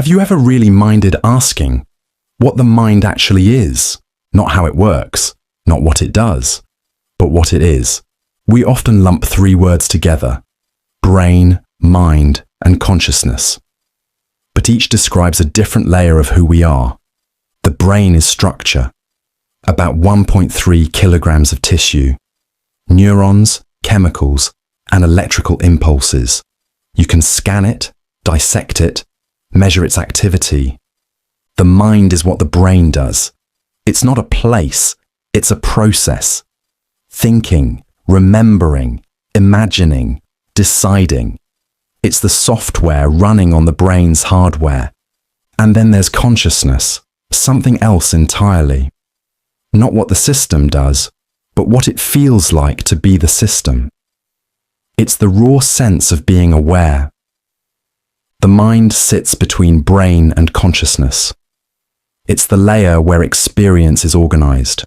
Have you ever really minded asking what the mind actually is? Not how it works, not what it does, but what it is. We often lump three words together: brain, mind, and consciousness. But each describes a different layer of who we are. The brain is structure, about 1.3 kilograms of tissue, neurons, chemicals, and electrical impulses. You can scan it, dissect it, measure its activity. The mind is what the brain does. It's not a place, it's a process. Thinking, remembering, imagining, deciding. It's the software running on the brain's hardware. And then there's consciousness, something else entirely. Not what the system does, but what it feels like to be the system. It's the raw sense of being aware. The mind sits between brain and consciousness. It's the layer where experience is organized,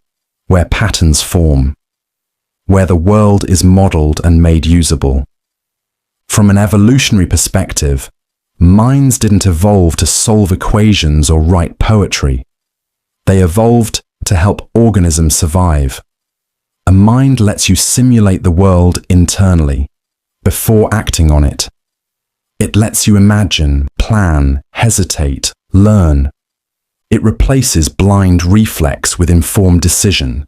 where patterns form, where the world is modeled and made usable. From an evolutionary perspective, minds didn't evolve to solve equations or write poetry. They evolved to help organisms survive. A mind lets you simulate the world internally, before acting on it. It lets you imagine, plan, hesitate, learn. It replaces blind reflex with informed decision,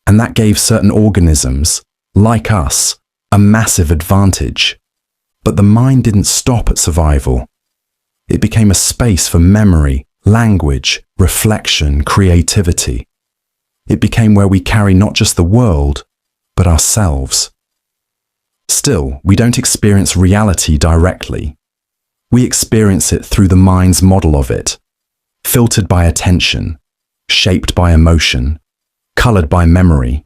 and that gave certain organisms, like us, a massive advantage. But the mind didn't stop at survival. It became a space for memory, language, reflection, creativity. It became where we carry not just the world, but ourselves. Still, we don't experience reality directly. We experience it through the mind's model of it, filtered by attention, shaped by emotion, colored by memory.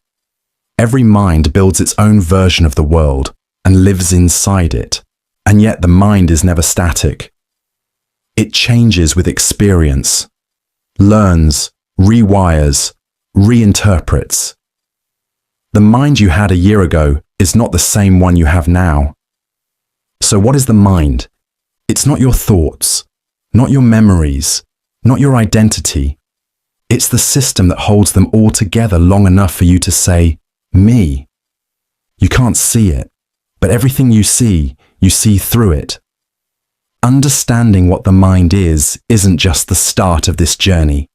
Every mind builds its own version of the world and lives inside it, and yet the mind is never static. It changes with experience, learns, rewires, reinterprets. The mind you had a year ago is not the same one you have now. So what is the mind? It's not your thoughts, not your memories, not your identity. It's the system that holds them all together long enough for you to say, me. You can't see it, but everything you see through it. Understanding what the mind is isn't just the start of this journey.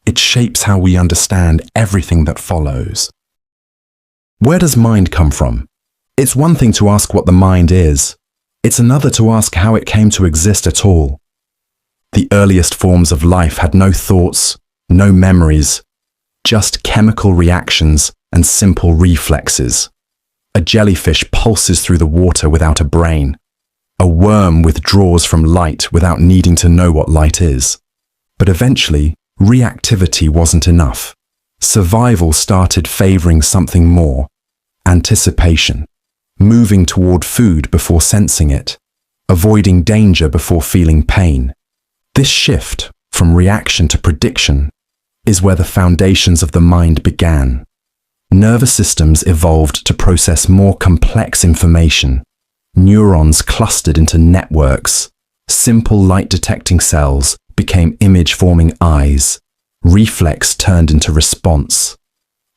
It shapes how we understand everything that follows. Where does mind come from? It's one thing to ask what the mind is. It's another to ask how it came to exist at all. The earliest forms of life had no thoughts, no memories, just chemical reactions and simple reflexes. A jellyfish pulses through the water without a brain. A worm withdraws from light without needing to know what light is. But eventually, reactivity wasn't enough. Survival started favoring something more: anticipation, moving toward food before sensing it, avoiding danger before feeling pain. This shift from reaction to prediction is where the foundations of the mind began. Nervous systems evolved to process more complex information. Neurons clustered into networks. Simple light-detecting cells became image-forming eyes. Reflex turned into response.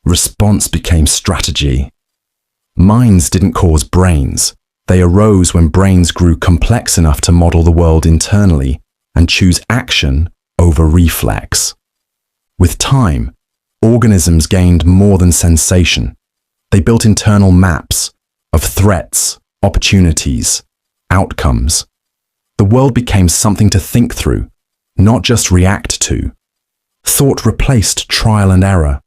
Response became strategy. Minds didn't cause brains. They arose when brains grew complex enough to model the world internally and choose action over reflex. With time, organisms gained more than sensation. They built internal maps of threats, opportunities, outcomes. The world became something to think through, not just react to. Thought replaced trial and error.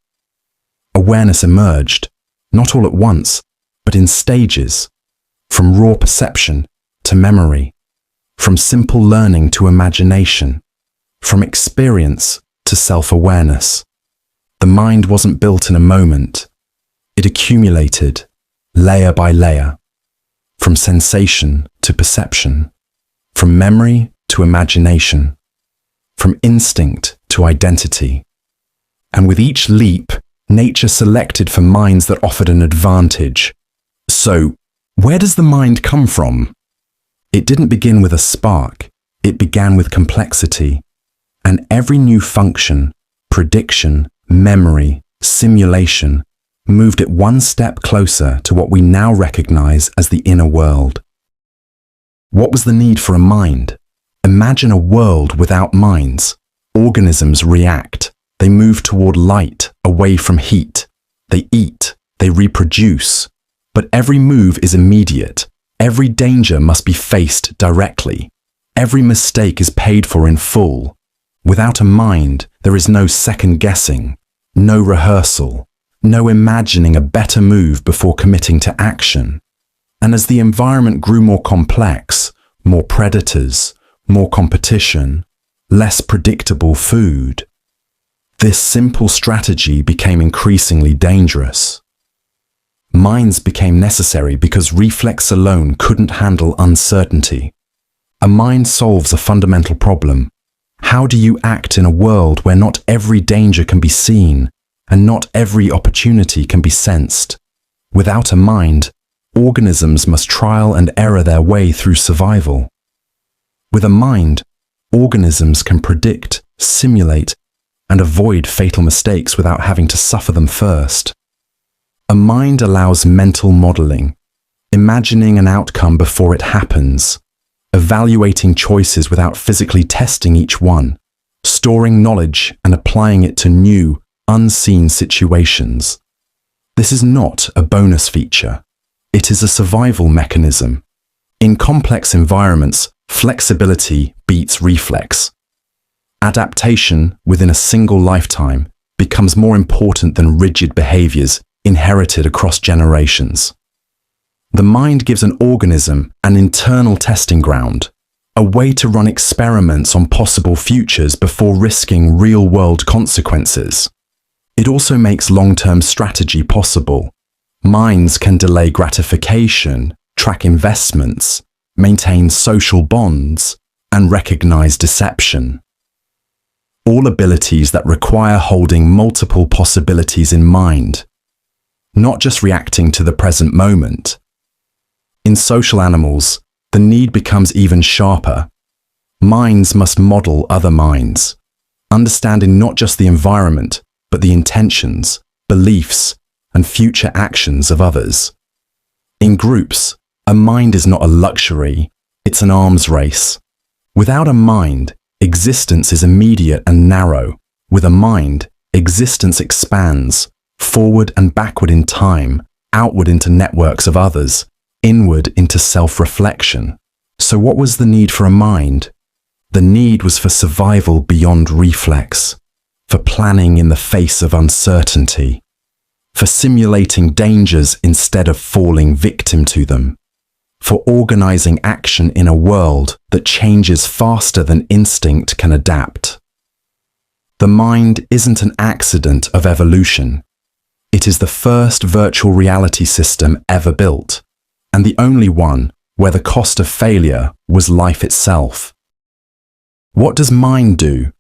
Awareness emerged, not all at once, but in stages, from raw perception to memory, from simple learning to imagination, from experience to self-awareness. The mind wasn't built in a moment. It accumulated, layer by layer, from sensation to perception, from memory to imagination, from instinct to identity. And with each leap, nature selected for minds that offered an advantage. So, where does the mind come from? It didn't begin with a spark. It began with complexity, and every new function, prediction, memory, simulation, moved it one step closer to what we now recognize as the inner world. What was the need for a mind? Imagine a world without minds. Organisms react. They move toward light, away from heat. They eat. They reproduce. But every move is immediate. Every danger must be faced directly. Every mistake is paid for in full. Without a mind, there is no second guessing, no rehearsal, no imagining a better move before committing to action. And as the environment grew more complex, more predators, more competition, less predictable food, this simple strategy became increasingly dangerous. Minds became necessary because reflex alone couldn't handle uncertainty. A mind solves a fundamental problem. How do you act in a world where not every danger can be seen and not every opportunity can be sensed? Without a mind, organisms must trial and error their way through survival. With a mind, organisms can predict, simulate, and avoid fatal mistakes without having to suffer them first. A mind allows mental modeling, imagining an outcome before it happens, evaluating choices without physically testing each one, storing knowledge and applying it to new, unseen situations. This is not a bonus feature. It is a survival mechanism. In complex environments, flexibility beats reflex. Adaptation within a single lifetime becomes more important than rigid behaviors inherited across generations. The mind gives an organism an internal testing ground, a way to run experiments on possible futures before risking real-world consequences. It also makes long-term strategy possible. Minds can delay gratification, track investments, maintain social bonds, and recognize deception. All abilities that require holding multiple possibilities in mind, not just reacting to the present moment. In social animals, the need becomes even sharper. Minds must model other minds, understanding not just the environment, but the intentions, beliefs, and future actions of others. In groups, a mind is not a luxury, it's an arms race. Without a mind, existence is immediate and narrow. With a mind, existence expands, forward and backward in time, outward into networks of others, inward into self-reflection. So what was the need for a mind? The need was for survival beyond reflex, for planning in the face of uncertainty, for simulating dangers instead of falling victim to them, for organizing action in a world that changes faster than instinct can adapt. The mind isn't an accident of evolution. It is the first virtual reality system ever built, and the only one where the cost of failure was life itself. What does mind do?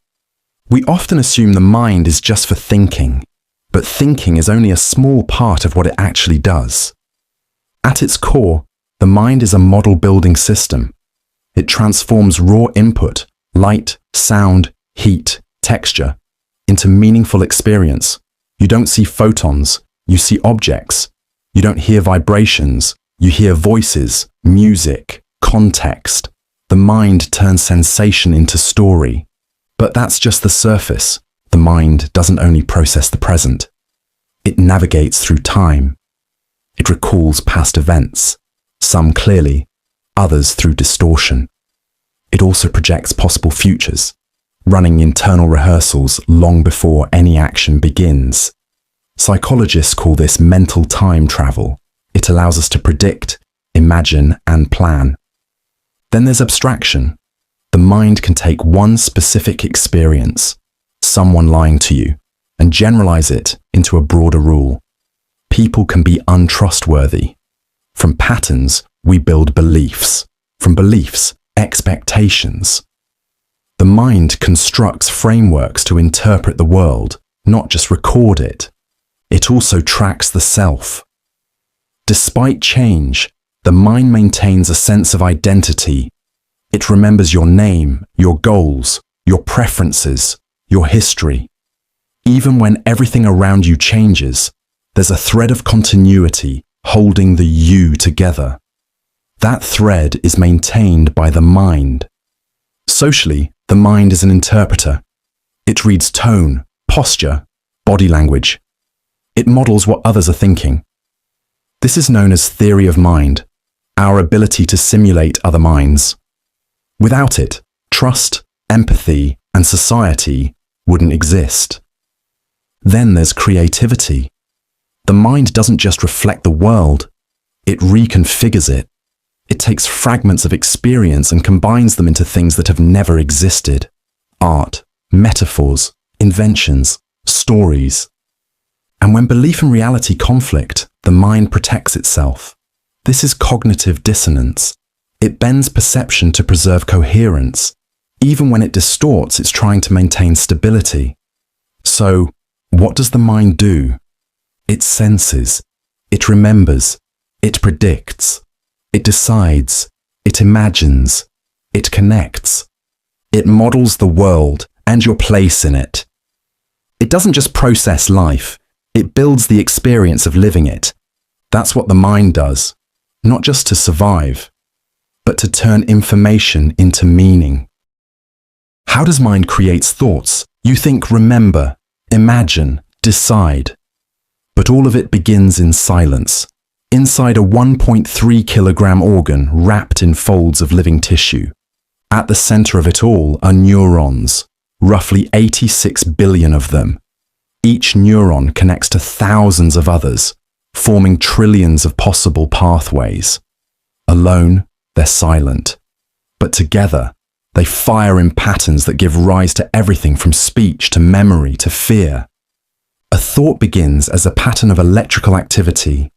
We often assume the mind is just for thinking, but thinking is only a small part of what it actually does. At its core, the mind is a model-building system. It transforms raw input, light, sound, heat, texture, into meaningful experience. You don't see photons, you see objects. You don't hear vibrations, you hear voices, music, context. The mind turns sensation into story. But that's just the surface. The mind doesn't only process the present. It navigates through time. It recalls past events, some clearly, others through distortion. It also projects possible futures, running internal rehearsals long before any action begins. Psychologists call this mental time travel. It allows us to predict, imagine, and plan. Then there's abstraction. The mind can take one specific experience, someone lying to you, and generalize it into a broader rule. People can be untrustworthy. From patterns, we build beliefs. From beliefs, expectations. The mind constructs frameworks to interpret the world, not just record it. It also tracks the self. Despite change, the mind maintains a sense of identity. It remembers your name, your goals, your preferences, your history. Even when everything around you changes, there's a thread of continuity holding the you together. That thread is maintained by the mind. Socially, the mind is an interpreter. It reads tone, posture, body language. It models what others are thinking. This is known as theory of mind, our ability to simulate other minds. Without it, trust, empathy, and society wouldn't exist. Then there's creativity. The mind doesn't just reflect the world, it reconfigures it. It takes fragments of experience and combines them into things that have never existed. Art, metaphors, inventions, stories. And when belief and reality conflict, the mind protects itself. This is cognitive dissonance. It bends perception to preserve coherence. Even when it distorts, it's trying to maintain stability. So, what does the mind do? It senses. It remembers. It predicts. It decides. It imagines. It connects. It models the world and your place in it. It doesn't just process life, it builds the experience of living it. That's what the mind does, not just to survive, but to turn information into meaning. How does mind create thoughts? You think remember, imagine, decide. But all of it begins in silence, inside a 1.3 kilogram organ wrapped in folds of living tissue. At the center of it all are neurons, roughly 86 billion of them. Each neuron connects to thousands of others, forming trillions of possible pathways. Alone, they're silent. But together, they fire in patterns that give rise to everything from speech to memory to fear. A thought begins as a pattern of electrical activity.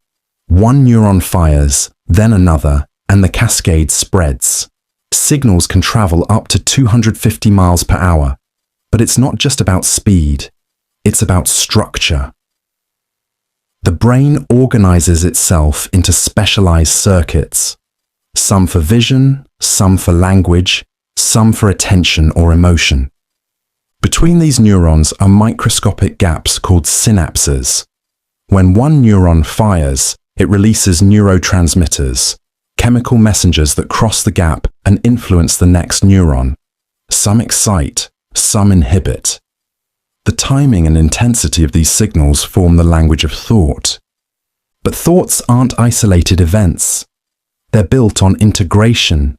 One neuron fires, then another, and the cascade spreads. Signals can travel up to 250 miles per hour, but it's not just about speed, it's about structure. The brain organizes itself into specialized circuits, some for vision, some for language, some for attention or emotion. Between these neurons are microscopic gaps called synapses. When one neuron fires, it releases neurotransmitters, chemical messengers that cross the gap and influence the next neuron. Some excite, some inhibit. The timing and intensity of these signals form the language of thought. But thoughts aren't isolated events. They're built on integration.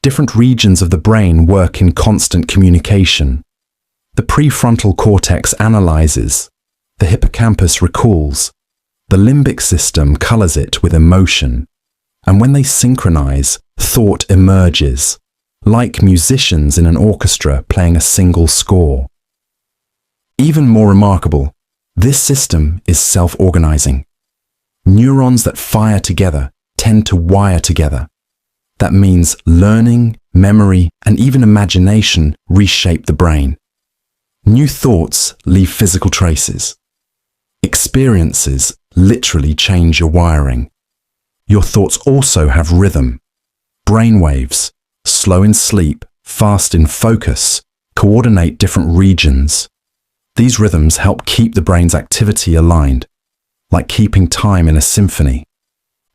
Different regions of the brain work in constant communication. The prefrontal cortex analyzes. The hippocampus recalls. The limbic system colors it with emotion. And when they synchronize, thought emerges, like musicians in an orchestra playing a single score. Even more remarkable, this system is self-organizing. Neurons that fire together tend to wire together. That means learning, memory, and even imagination reshape the brain. New thoughts leave physical traces. Experiences literally change your wiring. Your thoughts also have rhythm. Brainwaves, slow in sleep, fast in focus, coordinate different regions. These rhythms help keep the brain's activity aligned, like keeping time in a symphony.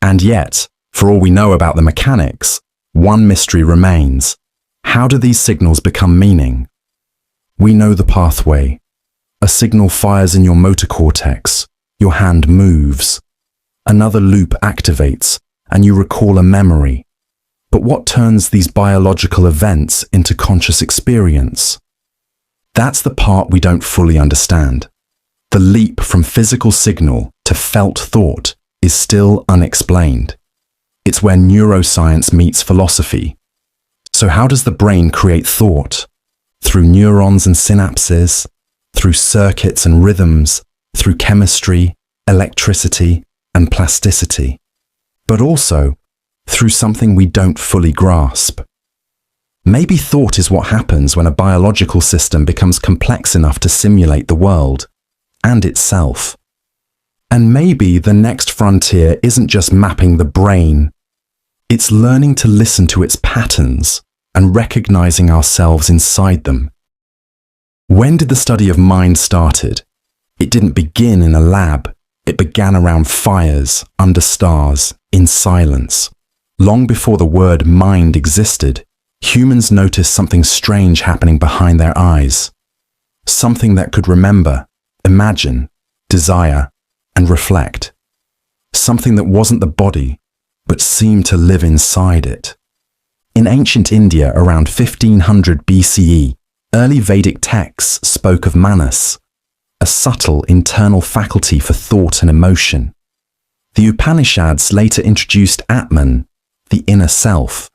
And yet, for all we know about the mechanics, one mystery remains. How do these signals become meaning? We know the pathway. A signal fires in your motor cortex, your hand moves. Another loop activates, and you recall a memory. But what turns these biological events into conscious experience? That's the part we don't fully understand. The leap from physical signal to felt thought is still unexplained. It's where neuroscience meets philosophy. So how does the brain create thought? Through neurons and synapses, through circuits and rhythms, through chemistry, electricity, and plasticity. But also through something we don't fully grasp. Maybe thought is what happens when a biological system becomes complex enough to simulate the world and itself. And maybe the next frontier isn't just mapping the brain, It's learning to listen to its patterns and recognizing ourselves inside them. When did the study of mind started? It didn't begin in a lab. It began around fires, under stars, in silence. Long before the word mind existed, humans noticed something strange happening behind their eyes. Something that could remember, imagine, desire, and reflect. Something that wasn't the body, but seemed to live inside it. In ancient India around 1500 BCE, early Vedic texts spoke of manas, a subtle internal faculty for thought and emotion. The Upanishads later introduced Atman, the inner self,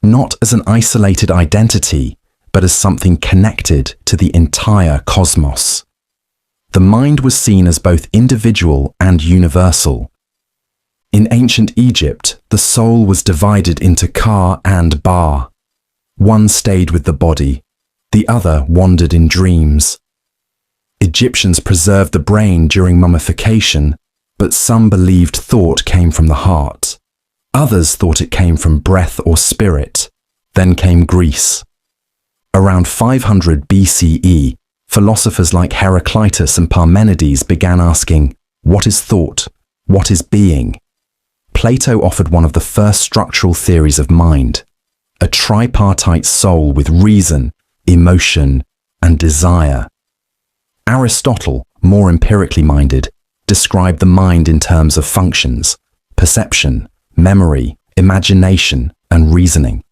not as an isolated identity, but as something connected to the entire cosmos. The mind was seen as both individual and universal. In ancient Egypt, the soul was divided into Ka and Ba. One stayed with the body, the other wandered in dreams. Egyptians preserved the brain during mummification, but some believed thought came from the heart. Others thought it came from breath or spirit. Then came Greece. Around 500 BCE, philosophers like Heraclitus and Parmenides began asking, what is thought? What is being? Plato offered one of the first structural theories of mind, a tripartite soul with reason, emotion, and desire. Aristotle, more empirically minded, described the mind in terms of functions, perception, memory, imagination, and reasoning.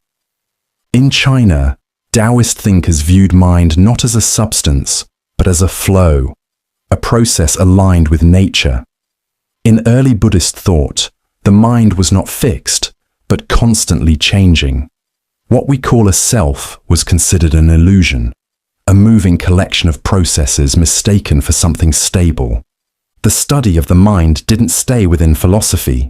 In China, Taoist thinkers viewed mind not as a substance, but as a flow, a process aligned with nature. In early Buddhist thought, the mind was not fixed, but constantly changing. What we call a self was considered an illusion, a moving collection of processes mistaken for something stable. The study of the mind didn't stay within philosophy.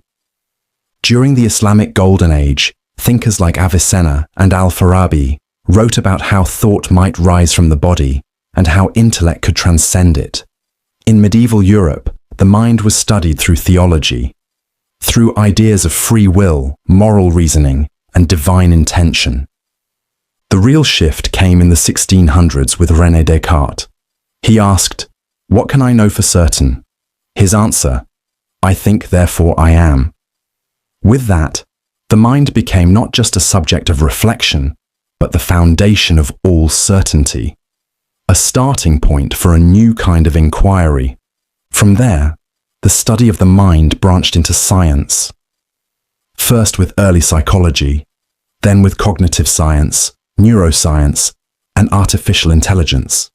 During the Islamic Golden Age, thinkers like Avicenna and Al-Farabi wrote about how thought might rise from the body and how intellect could transcend it. In medieval Europe, the mind was studied through theology, through ideas of free will, moral reasoning, and divine intention. The real shift came in the 1600s with René Descartes. He asked, "What can I know for certain?" His answer, "I think, therefore I am." With that, the mind became not just a subject of reflection, but the foundation of all certainty, a starting point for a new kind of inquiry. From there, the study of the mind branched into science, first with early psychology, then with cognitive science, neuroscience, and artificial intelligence.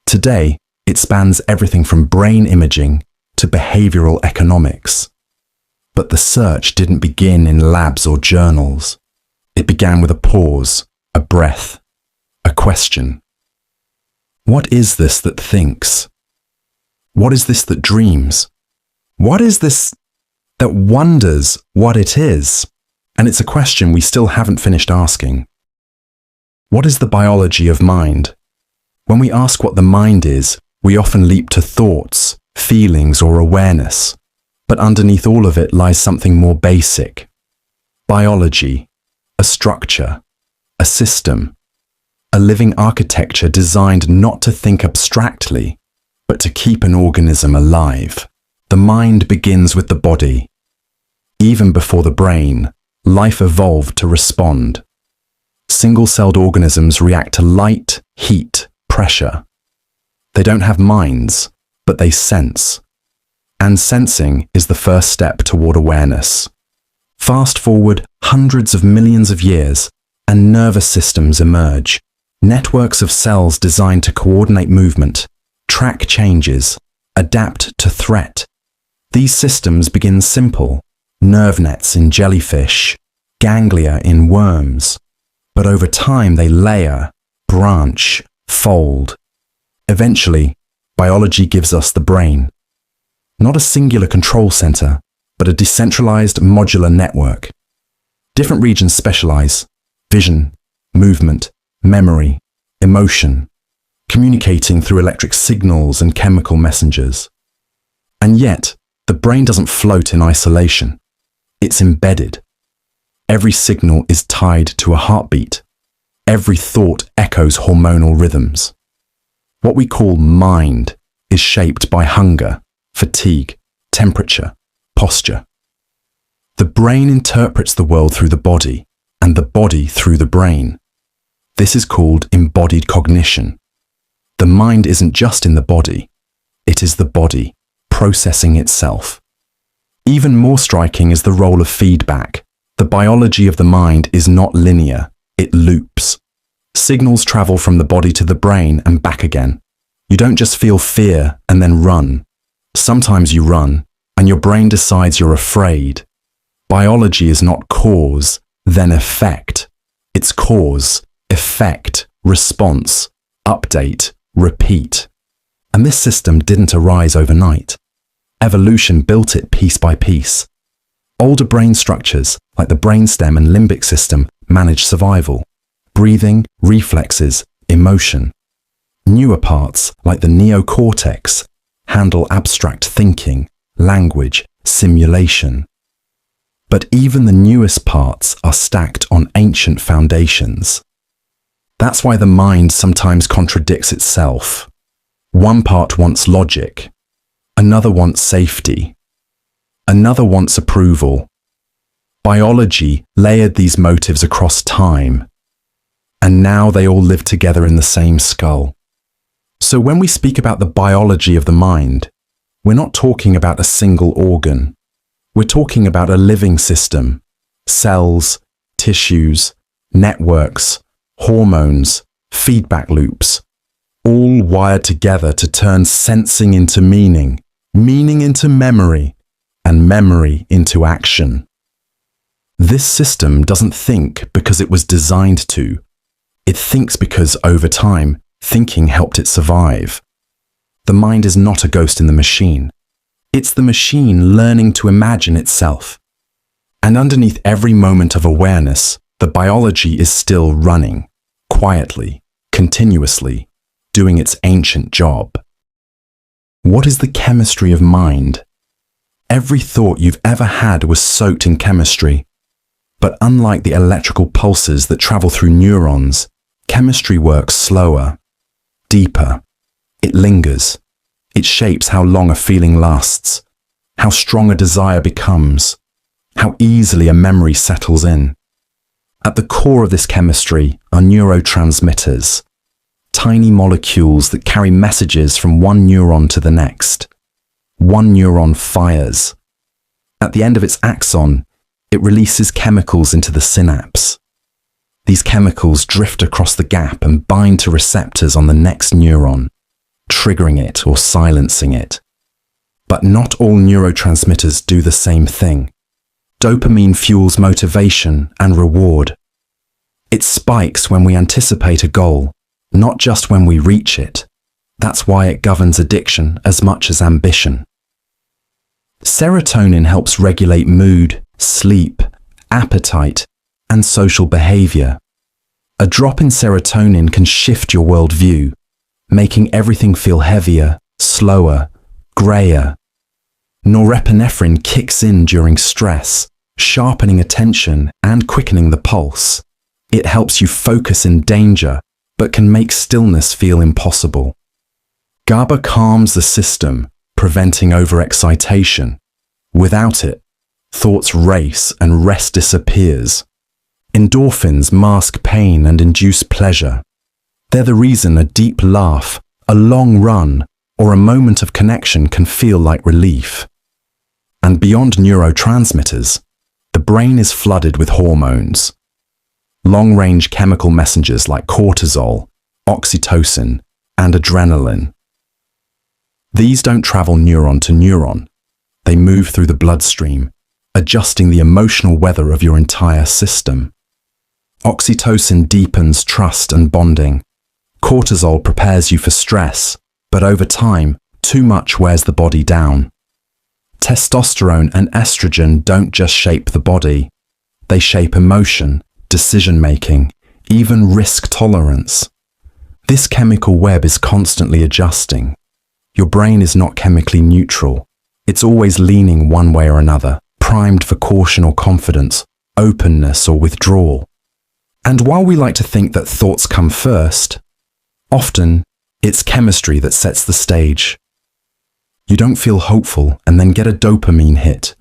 Today, it spans everything from brain imaging to behavioral economics. But the search didn't begin in labs or journals. It began with a pause, a breath, a question. What is this that thinks? What is this that dreams? What is this that wonders what it is? And it's a question we still haven't finished asking. What is the biology of mind? When we ask what the mind is, we often leap to thoughts, feelings, or awareness. But underneath all of it lies something more basic. Biology, a structure, a system, a living architecture designed not to think abstractly, but to keep an organism alive. The mind begins with the body. Even before the brain, life evolved to respond. Single-celled organisms react to light, heat, pressure. They don't have minds, but they sense. And sensing is the first step toward awareness. Fast forward hundreds of millions of years, and nervous systems emerge. Networks of cells designed to coordinate movement, track changes, adapt to threat. These systems begin simple, nerve nets in jellyfish, ganglia in worms. But over time they layer, branch, fold. Eventually, biology gives us the brain. Not a singular control center, but a decentralized modular network. Different regions specialize: vision, movement, memory, emotion, communicating through electric signals and chemical messengers. And yet, the brain doesn't float in isolation. It's embedded. Every signal is tied to a heartbeat. Every thought echoes hormonal rhythms. What we call mind is shaped by hunger, fatigue, temperature, posture. The brain interprets the world through the body, and the body through the brain. This is called embodied cognition. The mind isn't just in the body, it is the body processing itself. Even more striking is the role of feedback. The biology of the mind is not linear, it loops. Signals travel from the body to the brain and back again. You don't just feel fear and then run. Sometimes you run, and your brain decides you're afraid. Biology is not cause, then effect. It's cause, effect, response, update, repeat. And this system didn't arise overnight. Evolution built it piece by piece. Older brain structures, like the brainstem and limbic system, manage survival, breathing, reflexes, emotion. Newer parts, like the neocortex, handle abstract thinking, language, simulation. But even the newest parts are stacked on ancient foundations. That's why the mind sometimes contradicts itself. One part wants logic, another wants safety, another wants approval. Biology layered these motives across time, and now they all live together in the same skull. So when we speak about the biology of the mind, we're not talking about a single organ. We're talking about a living system, cells, tissues, networks, hormones, feedback loops, all wired together to turn sensing into meaning, meaning into memory, and memory into action. This system doesn't think because it was designed to. It thinks because, over time, thinking helped it survive. The mind is not a ghost in the machine. It's the machine learning to imagine itself. And underneath every moment of awareness, the biology is still running, quietly, continuously, doing its ancient job. What is the chemistry of mind? Every thought you've ever had was soaked in chemistry. But unlike the electrical pulses that travel through neurons, chemistry works slower, deeper. It lingers. It shapes how long a feeling lasts, how strong a desire becomes, how easily a memory settles in. At the core of this chemistry are neurotransmitters, tiny molecules that carry messages from one neuron to the next. One neuron fires. At the end of its axon, it releases chemicals into the synapse. These chemicals drift across the gap and bind to receptors on the next neuron, triggering it or silencing it. But not all neurotransmitters do the same thing. Dopamine fuels motivation and reward. It spikes when we anticipate a goal, not just when we reach it. That's why it governs addiction as much as ambition. Serotonin helps regulate mood, sleep, appetite, and social behavior. A drop in serotonin can shift your worldview, making everything feel heavier, slower, grayer. Norepinephrine kicks in during stress, sharpening attention and quickening the pulse. It helps you focus in danger, but can make stillness feel impossible. GABA calms the system, preventing overexcitation. Without it, thoughts race and rest disappears. Endorphins mask pain and induce pleasure. They're the reason a deep laugh, a long run, or a moment of connection can feel like relief. And beyond neurotransmitters, the brain is flooded with hormones. Long-range chemical messengers like cortisol, oxytocin, and adrenaline. These don't travel neuron to neuron. They move through the bloodstream, adjusting the emotional weather of your entire system. Oxytocin deepens trust and bonding. Cortisol prepares you for stress, but over time, too much wears the body down. Testosterone and estrogen don't just shape the body. They shape emotion, decision-making, even risk tolerance. This chemical web is constantly adjusting. Your brain is not chemically neutral. It's always leaning one way or another, primed for caution or confidence, openness, or withdrawal. And while we like to think that thoughts come first, often it's chemistry that sets the stage. You don't feel hopeful and then get a dopamine hit.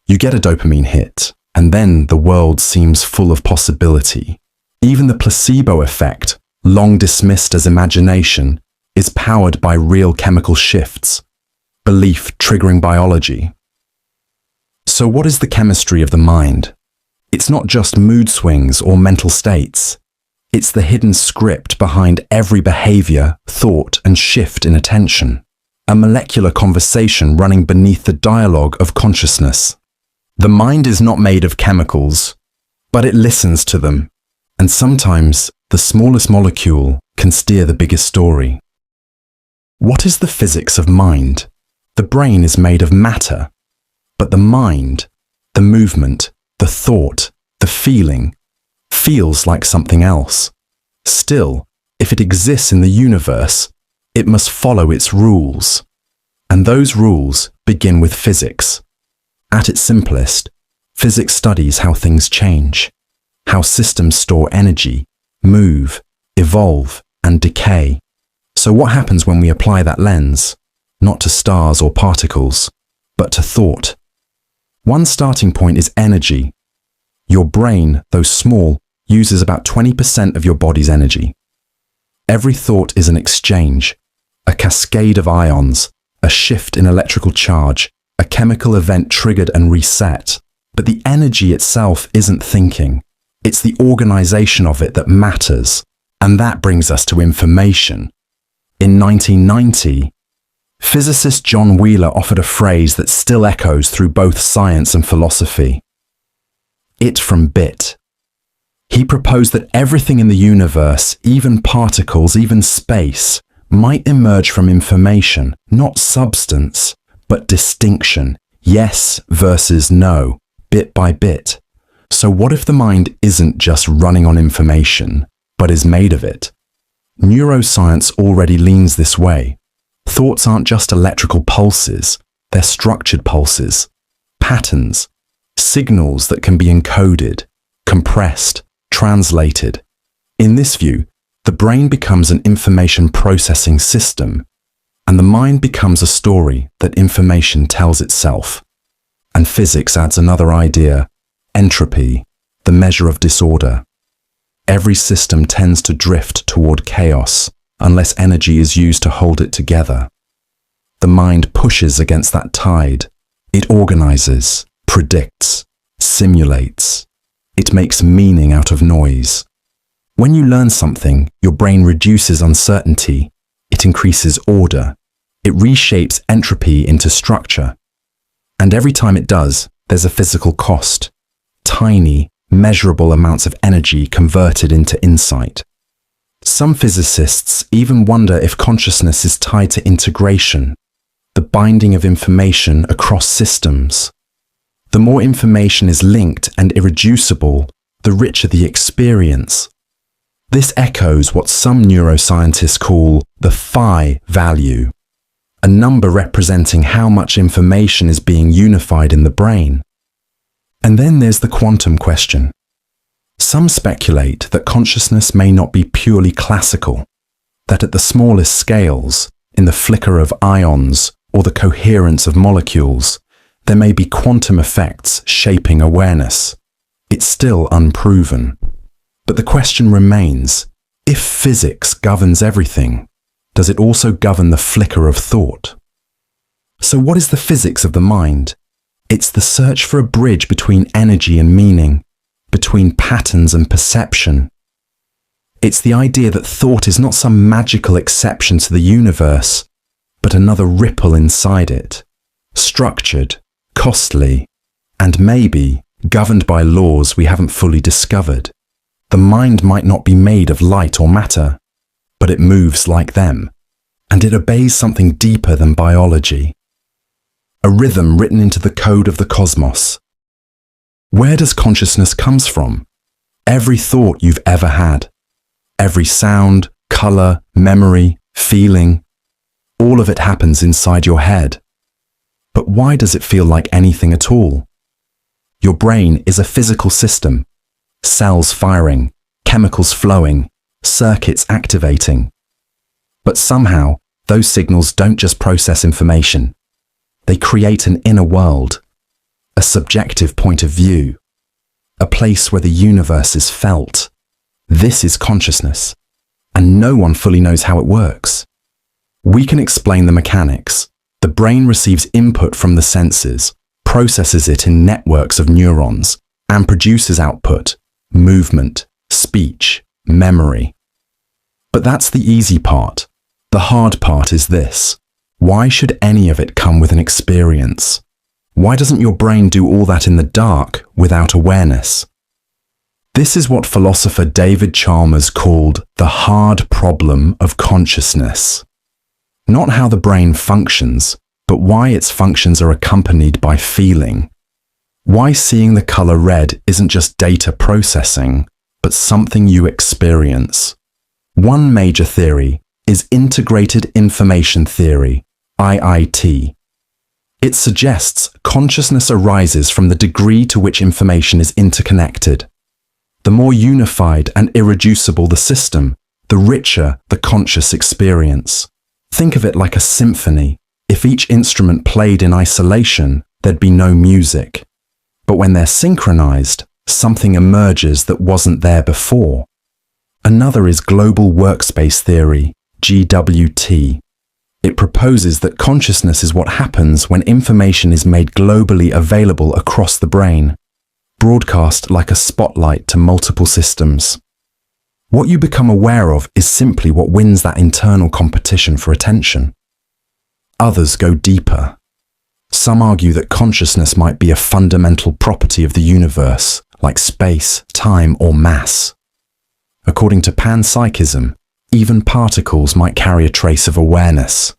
You get a dopamine hit, and then the world seems full of possibility. Even the placebo effect, long dismissed as imagination, is powered by real chemical shifts, belief triggering biology. So what is the chemistry of the mind? It's not just mood swings or mental states. It's the hidden script behind every behavior, thought, and shift in attention. A molecular conversation running beneath the dialogue of consciousness. The mind is not made of chemicals, but it listens to them. And sometimes the smallest molecule can steer the biggest story. What is the physics of mind? The brain is made of matter, but the mind, the movement, the thought, the feeling, feels like something else. Still, if it exists in the universe, it must follow its rules. And those rules begin with physics. At its simplest, physics studies how things change, how systems store energy, move, evolve, and decay. So what happens when we apply that lens, not to stars or particles, but to thought? One starting point is energy. Your brain, though small, uses about 20% of your body's energy. Every thought is an exchange, a cascade of ions, a shift in electrical charge, a chemical event triggered and reset. But the energy itself isn't thinking. It's the organization of it that matters. And that brings us to information. In 1990, physicist John Wheeler offered a phrase that still echoes through both science and philosophy. It from bit. He proposed that everything in the universe, even particles, even space, might emerge from information, not substance, but distinction, yes versus no, bit by bit. So what if the mind isn't just running on information, but is made of it? Neuroscience already leans this way. Thoughts aren't just electrical pulses, they're structured pulses, patterns, signals that can be encoded, compressed, translated. In this view, the brain becomes an information processing system, and the mind becomes a story that information tells itself. And physics adds another idea, entropy, the measure of disorder. Every system tends to drift toward chaos unless energy is used to hold it together. The mind pushes against that tide. It organizes, predicts, simulates. It makes meaning out of noise. When you learn something, your brain reduces uncertainty. It increases order. It reshapes entropy into structure. And every time it does, there's a physical cost. Tiny, measurable amounts of energy converted into insight. Some physicists even wonder if consciousness is tied to integration, the binding of information across systems. The more information is linked and irreducible, the richer the experience. This echoes what some neuroscientists call the phi value, a number representing how much information is being unified in the brain. And then there's the quantum question. Some speculate that consciousness may not be purely classical, that at the smallest scales, in the flicker of ions or the coherence of molecules, there may be quantum effects shaping awareness. It's still unproven. But the question remains, if physics governs everything, does it also govern the flicker of thought? So what is the physics of the mind? It's the search for a bridge between energy and meaning, between patterns and perception. It's the idea that thought is not some magical exception to the universe, but another ripple inside it, structured, costly, and maybe governed by laws we haven't fully discovered. The mind might not be made of light or matter, but it moves like them, and it obeys something deeper than biology. A rhythm written into the code of the cosmos. Where does consciousness come from? Every thought you've ever had. Every sound, color, memory, feeling. All of it happens inside your head. But why does it feel like anything at all? Your brain is a physical system. Cells firing, chemicals flowing, circuits activating. But somehow, those signals don't just process information. They create an inner world, a subjective point of view, a place where the universe is felt. This is consciousness, and no one fully knows how it works. We can explain the mechanics. The brain receives input from the senses, processes it in networks of neurons, and produces output, movement, speech, memory. But that's the easy part. The hard part is this. Why should any of it come with an experience? Why doesn't your brain do all that in the dark without awareness? This is what philosopher David Chalmers called the hard problem of consciousness. Not how the brain functions, but why its functions are accompanied by feeling. Why seeing the color red isn't just data processing, but something you experience. One major theory is integrated information theory, IIT. It suggests consciousness arises from the degree to which information is interconnected. The more unified and irreducible the system, the richer the conscious experience. Think of it like a symphony. If each instrument played in isolation, there'd be no music. But when they're synchronized, something emerges that wasn't there before. Another is global workspace theory, GWT. It proposes that consciousness is what happens when information is made globally available across the brain, broadcast like a spotlight to multiple systems. What you become aware of is simply what wins that internal competition for attention. Others go deeper. Some argue that consciousness might be a fundamental property of the universe, like space, time, or mass. According to panpsychism, even particles might carry a trace of awareness.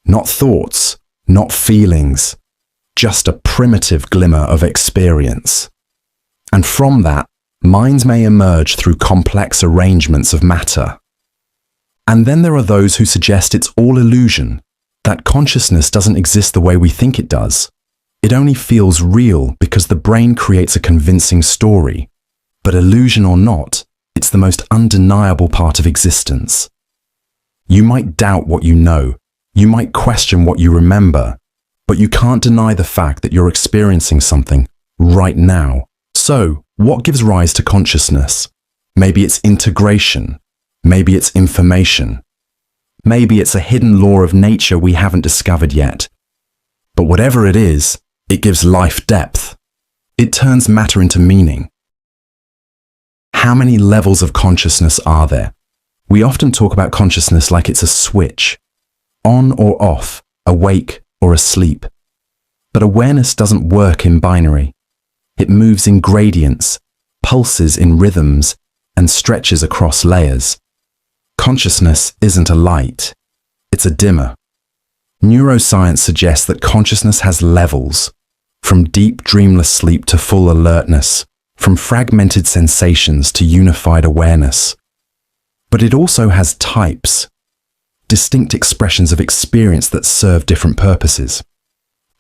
Not thoughts, not feelings, just a primitive glimmer of experience. And from that, minds may emerge through complex arrangements of matter. And then there are those who suggest it's all illusion, that consciousness doesn't exist the way we think it does. It only feels real because the brain creates a convincing story. But illusion or not, it's the most undeniable part of existence. You might doubt what you know, you might question what you remember, but you can't deny the fact that you're experiencing something right now. So, what gives rise to consciousness? Maybe it's integration. Maybe it's information. Maybe it's a hidden law of nature we haven't discovered yet. But whatever it is, it gives life depth. It turns matter into meaning. How many levels of consciousness are there? We often talk about consciousness like it's a switch, on or off, awake or asleep. But awareness doesn't work in binary. It moves in gradients, pulses in rhythms, and stretches across layers. Consciousness isn't a light, it's a dimmer. Neuroscience suggests that consciousness has levels, from deep dreamless sleep to full alertness, from fragmented sensations to unified awareness. But it also has types, distinct expressions of experience that serve different purposes.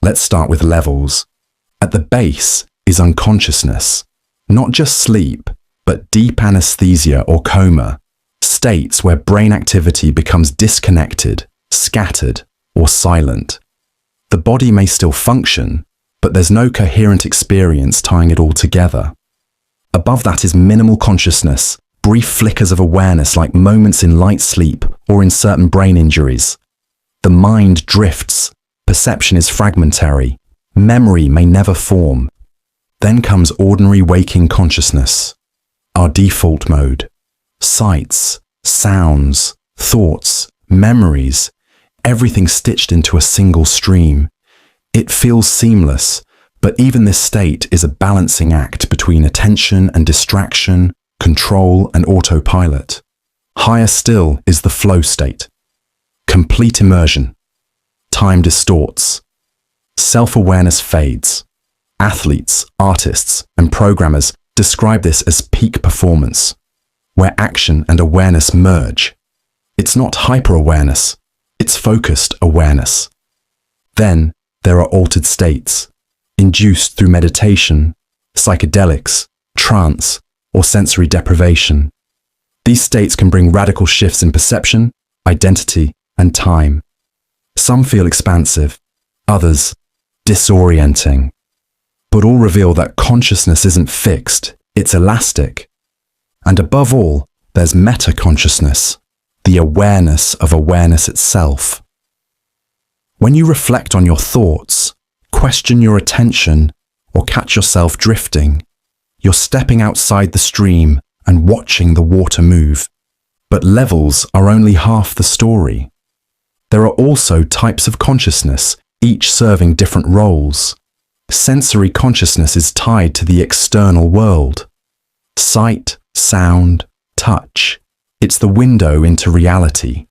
Let's start with levels. At the base is unconsciousness, not just sleep, but deep anesthesia or coma, states where brain activity becomes disconnected, scattered, or silent. The body may still function, but there's no coherent experience tying it all together. Above that is minimal consciousness, brief flickers of awareness like moments in light sleep or in certain brain injuries. The mind drifts, perception is fragmentary, memory may never form. Then comes ordinary waking consciousness, our default mode. Sights, sounds, thoughts, memories, everything stitched into a single stream. It feels seamless, but even this state is a balancing act between attention and distraction, control and autopilot. Higher still is the flow state. Complete immersion. Time distorts. Self-awareness fades. Athletes, artists, and programmers describe this as peak performance, where action and awareness merge. It's not hyper-awareness, it's focused awareness. Then there are altered states, induced through meditation, psychedelics, trance, or sensory deprivation. These states can bring radical shifts in perception, identity, and time. Some feel expansive, others disorienting. But all reveal that consciousness isn't fixed, it's elastic. And above all, there's meta-consciousness, the awareness of awareness itself. When you reflect on your thoughts, question your attention, or catch yourself drifting, you're stepping outside the stream and watching the water move. But levels are only half the story. There are also types of consciousness, each serving different roles. Sensory consciousness is tied to the external world. Sight, sound, touch. It's the window into reality.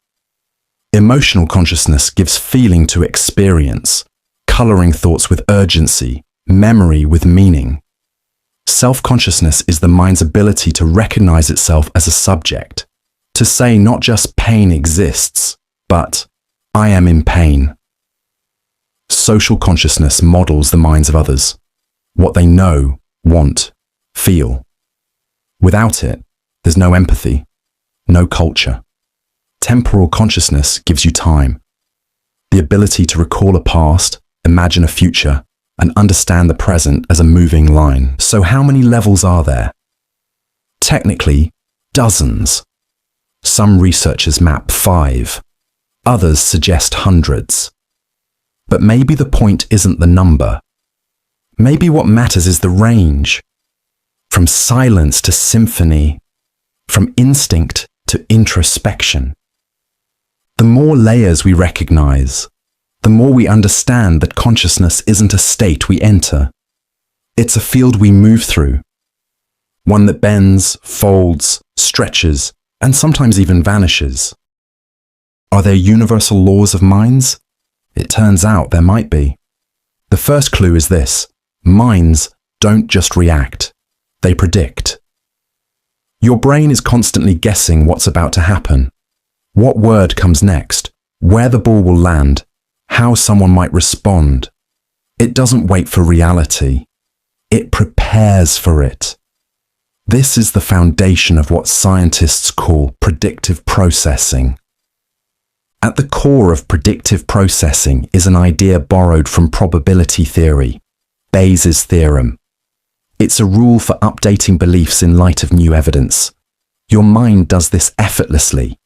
Emotional consciousness gives feeling to experience, coloring thoughts with urgency, memory with meaning. Self-consciousness is the mind's ability to recognize itself as a subject, to say not just pain exists, but I am in pain. Social consciousness models the minds of others, what they know, want, feel. Without it, there's no empathy, no culture. Temporal consciousness gives you time, the ability to recall a past, imagine a future, and understand the present as a moving line. So how many levels are there? Technically, dozens. Some researchers map 5, others suggest hundreds. But maybe the point isn't the number. Maybe what matters is the range. From silence to symphony, from instinct to introspection. The more layers we recognize, the more we understand that consciousness isn't a state we enter. It's a field we move through. One that bends, folds, stretches, and sometimes even vanishes. Are there universal laws of minds? It turns out there might be. The first clue is this: minds don't just react, they predict. Your brain is constantly guessing what's about to happen. What word comes next, where the ball will land, how someone might respond. It doesn't wait for reality. It prepares for it. This is the foundation of what scientists call predictive processing. At the core of predictive processing is an idea borrowed from probability theory, Bayes' theorem. It's a rule for updating beliefs in light of new evidence. Your mind does this effortlessly.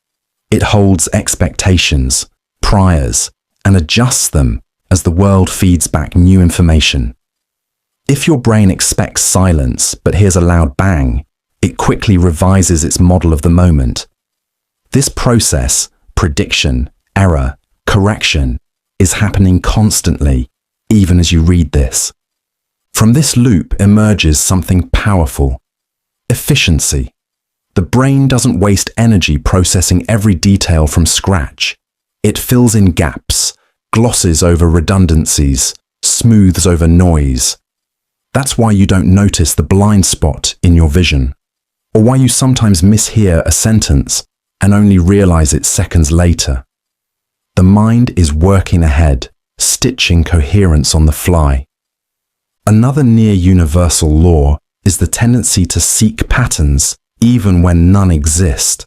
It holds expectations, priors, and adjusts them as the world feeds back new information. If your brain expects silence but hears a loud bang, it quickly revises its model of the moment. This process, prediction, error, correction, is happening constantly, even as you read this. From this loop emerges something powerful: efficiency. The brain doesn't waste energy processing every detail from scratch. It fills in gaps, glosses over redundancies, smooths over noise. That's why you don't notice the blind spot in your vision, or why you sometimes mishear a sentence and only realize it seconds later. The mind is working ahead, stitching coherence on the fly. Another near-universal law is the tendency to seek patterns even when none exist.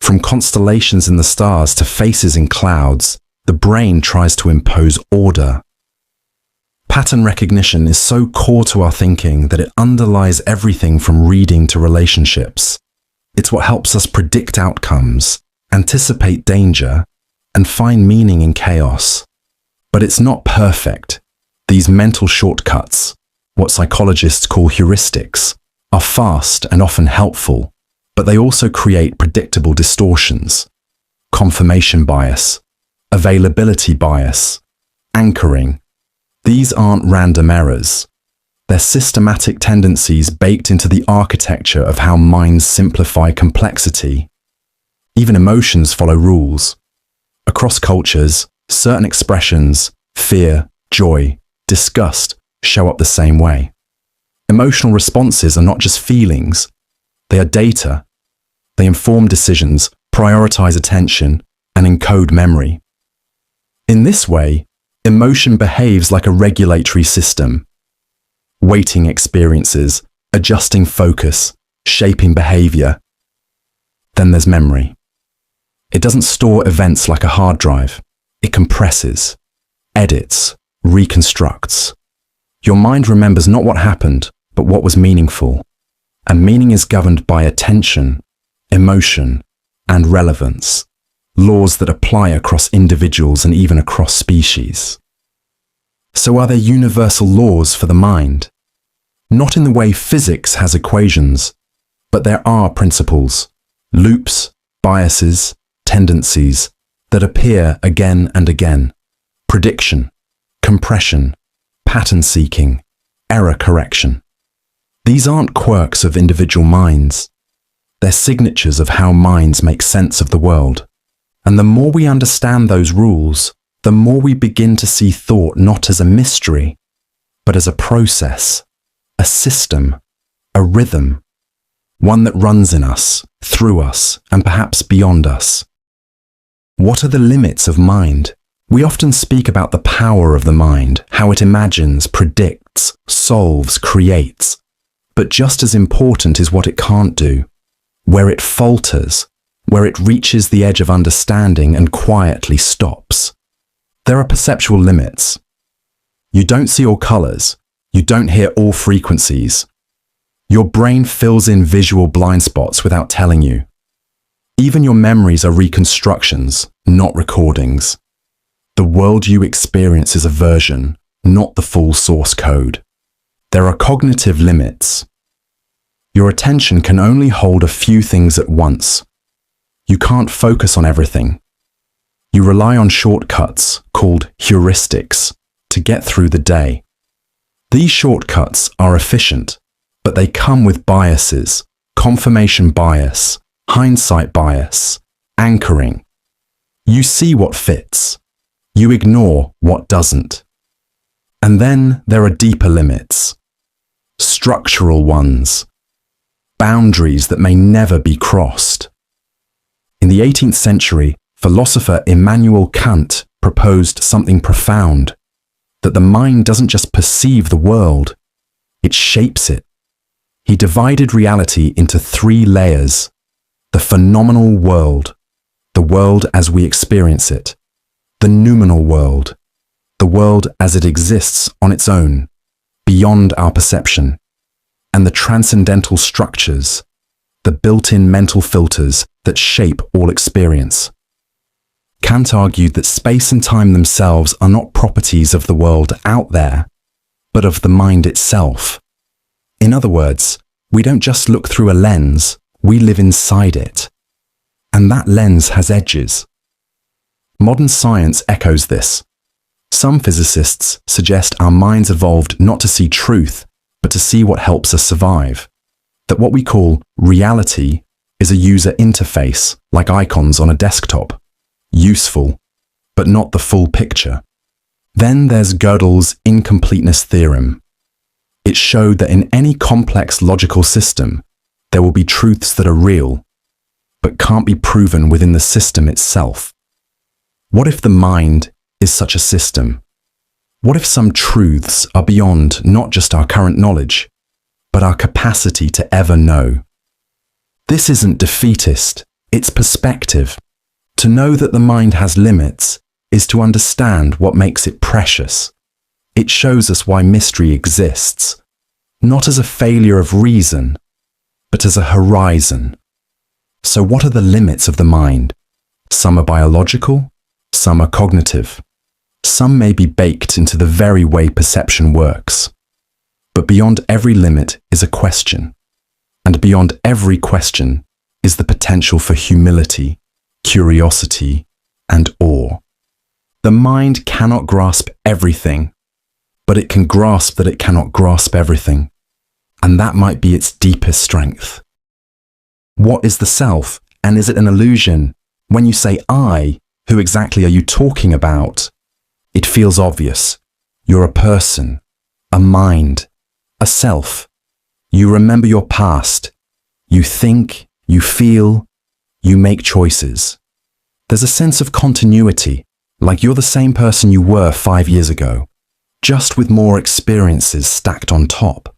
From constellations in the stars to faces in clouds, the brain tries to impose order. Pattern recognition is so core to our thinking that it underlies everything from reading to relationships. It's what helps us predict outcomes, anticipate danger, and find meaning in chaos. But it's not perfect. These mental shortcuts, what psychologists call heuristics, are fast and often helpful, but they also create predictable distortions: confirmation bias, availability bias, anchoring. These aren't random errors. They're systematic tendencies baked into the architecture of how minds simplify complexity. Even emotions follow rules. Across cultures, certain expressions, fear, joy, disgust, show up the same way. Emotional responses are not just feelings, they are data. They inform decisions, prioritize attention, and encode memory. In this way, emotion behaves like a regulatory system. weighting experiences, adjusting focus, shaping behavior. Then there's memory. It doesn't store events like a hard drive. It compresses, edits, reconstructs. Your mind remembers not what happened, but what was meaningful. And meaning is governed by attention, emotion, and relevance, laws that apply across individuals and even across species. So are there universal laws for the mind? Not in the way physics has equations, but there are principles, loops, biases, tendencies that appear again and again. Prediction, compression, pattern seeking, error correction. These aren't quirks of individual minds. They're signatures of how minds make sense of the world. And the more we understand those rules, the more we begin to see thought not as a mystery, but as a process, a system, a rhythm, one that runs in us, through us, and perhaps beyond us. What are the limits of mind? We often speak about the power of the mind, how it imagines, predicts, solves, creates. But just as important is what it can't do, where it falters, where it reaches the edge of understanding and quietly stops. There are perceptual limits. You don't see all colors. You don't hear all frequencies. Your brain fills in visual blind spots without telling you. Even your memories are reconstructions, not recordings. The world you experience is a version, not the full source code. There are cognitive limits. Your attention can only hold a few things at once. You can't focus on everything. You rely on shortcuts, called heuristics, to get through the day. These shortcuts are efficient, but they come with biases, confirmation bias, hindsight bias, anchoring. You see what fits. You ignore what doesn't. And then there are deeper limits. Structural ones. Boundaries that may never be crossed. In the 18th century, philosopher Immanuel Kant proposed something profound, that the mind doesn't just perceive the world, it shapes it. He divided reality into 3 layers: the phenomenal world, the world as we experience it, the noumenal world, the world as it exists on its own, beyond our perception, and the transcendental structures, the built-in mental filters that shape all experience. Kant argued that space and time themselves are not properties of the world out there, but of the mind itself. In other words, we don't just look through a lens, we live inside it. And that lens has edges. Modern science echoes this. Some physicists suggest our minds evolved not to see truth, but to see what helps us survive. That what we call reality is a user interface, like icons on a desktop. Useful, but not the full picture. Then there's Gödel's incompleteness theorem. It showed that in any complex logical system, there will be truths that are real, but can't be proven within the system itself. What if the mind is such a system? What if some truths are beyond not just our current knowledge, but our capacity to ever know? This isn't defeatist, it's perspective. To know that the mind has limits is to understand what makes it precious. It shows us why mystery exists, not as a failure of reason, but as a horizon. So what are the limits of the mind? Some are biological, some are cognitive. Some may be baked into the very way perception works. But beyond every limit is a question, and beyond every question is the potential for humility, curiosity, and awe. The mind cannot grasp everything, but it can grasp that it cannot grasp everything, and that might be its deepest strength. What is the self, and is it an illusion? When you say I, who exactly are you talking about? It feels obvious. You're a person, a mind, a self. You remember your past. You think, you feel, you make choices. There's a sense of continuity, like you're the same person you were 5 years ago. just with more experiences stacked on top.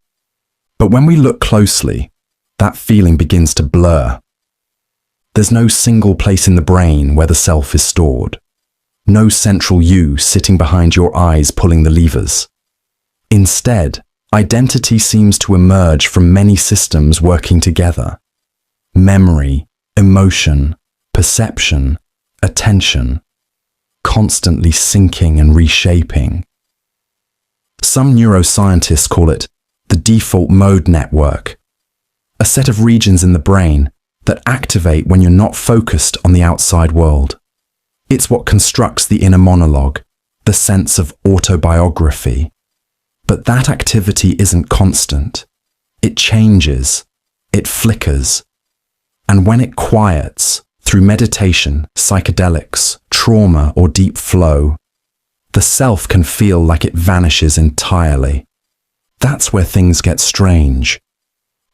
But when we look closely, that feeling begins to blur. There's no single place in the brain where the self is stored. No central you sitting behind your eyes pulling the levers. Instead, identity seems to emerge from many systems working together. Memory, emotion, perception, attention, constantly syncing and reshaping. Some neuroscientists call it the default mode network, a set of regions in the brain that activate when you're not focused on the outside world. It's what constructs the inner monologue, the sense of autobiography. But that activity isn't constant. It changes, it flickers, and when it quiets, through meditation, psychedelics, trauma, or deep flow, the self can feel like it vanishes entirely. That's where things get strange.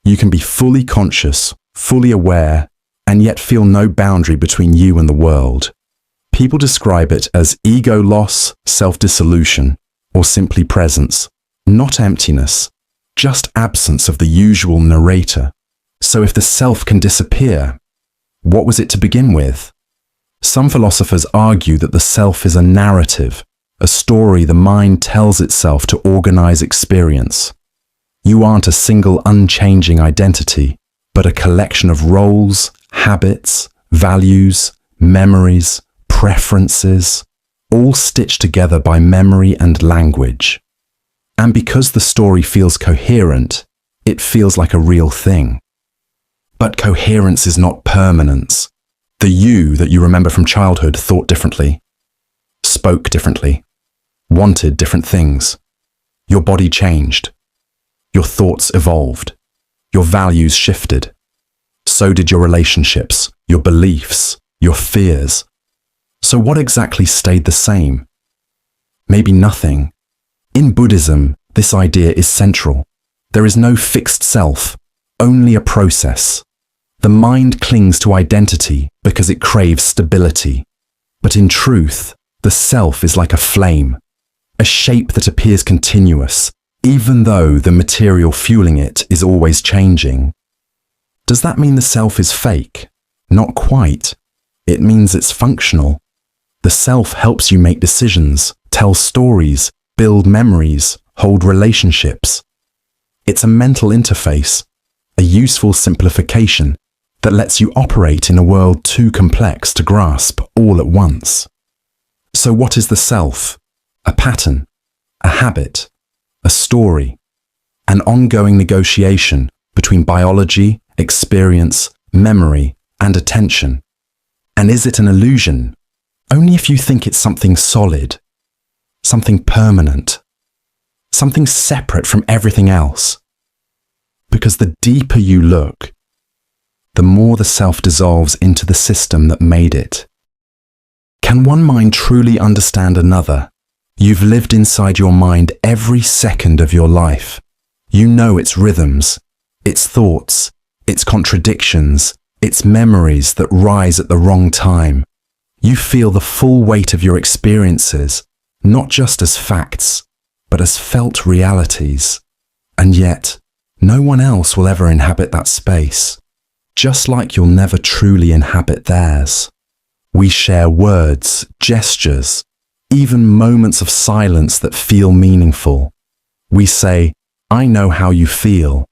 You can be fully conscious, fully aware, and yet feel no boundary between you and the world. People describe it as ego loss, self-dissolution, or simply presence, not emptiness, just absence of the usual narrator. So if the self can disappear, what was it to begin with? Some philosophers argue that the self is a narrative, a story the mind tells itself to organize experience. You aren't a single unchanging identity, but a collection of roles, habits, values, memories, preferences, all stitched together by memory and language. And because the story feels coherent, it feels like a real thing. But coherence is not permanence. The you that you remember from childhood thought differently, spoke differently, wanted different things. Your body changed. Your thoughts evolved. Your values shifted. So did your relationships, your beliefs, your fears. So what exactly stayed the same? Maybe nothing. In Buddhism, this idea is central. There is no fixed self, only a process. The mind clings to identity because it craves stability. But in truth, the self is like a flame, a shape that appears continuous, even though the material fueling it is always changing. Does that mean the self is fake? Not quite. It means it's functional. The self helps you make decisions, tell stories, build memories, hold relationships. It's a mental interface, a useful simplification that lets you operate in a world too complex to grasp all at once. So what is the self? A pattern, a habit, a story, an ongoing negotiation between biology, experience, memory, and attention. And is it an illusion? Only if you think it's something solid, something permanent, something separate from everything else. Because the deeper you look, the more the self dissolves into the system that made it. Can one mind truly understand another? You've lived inside your mind every second of your life. You know its rhythms, its thoughts, its contradictions, its memories that rise at the wrong time. You feel the full weight of your experiences, not just as facts, but as felt realities. And yet, no one else will ever inhabit that space, just like you'll never truly inhabit theirs. We share words, gestures, even moments of silence that feel meaningful. We say, "I know how you feel,"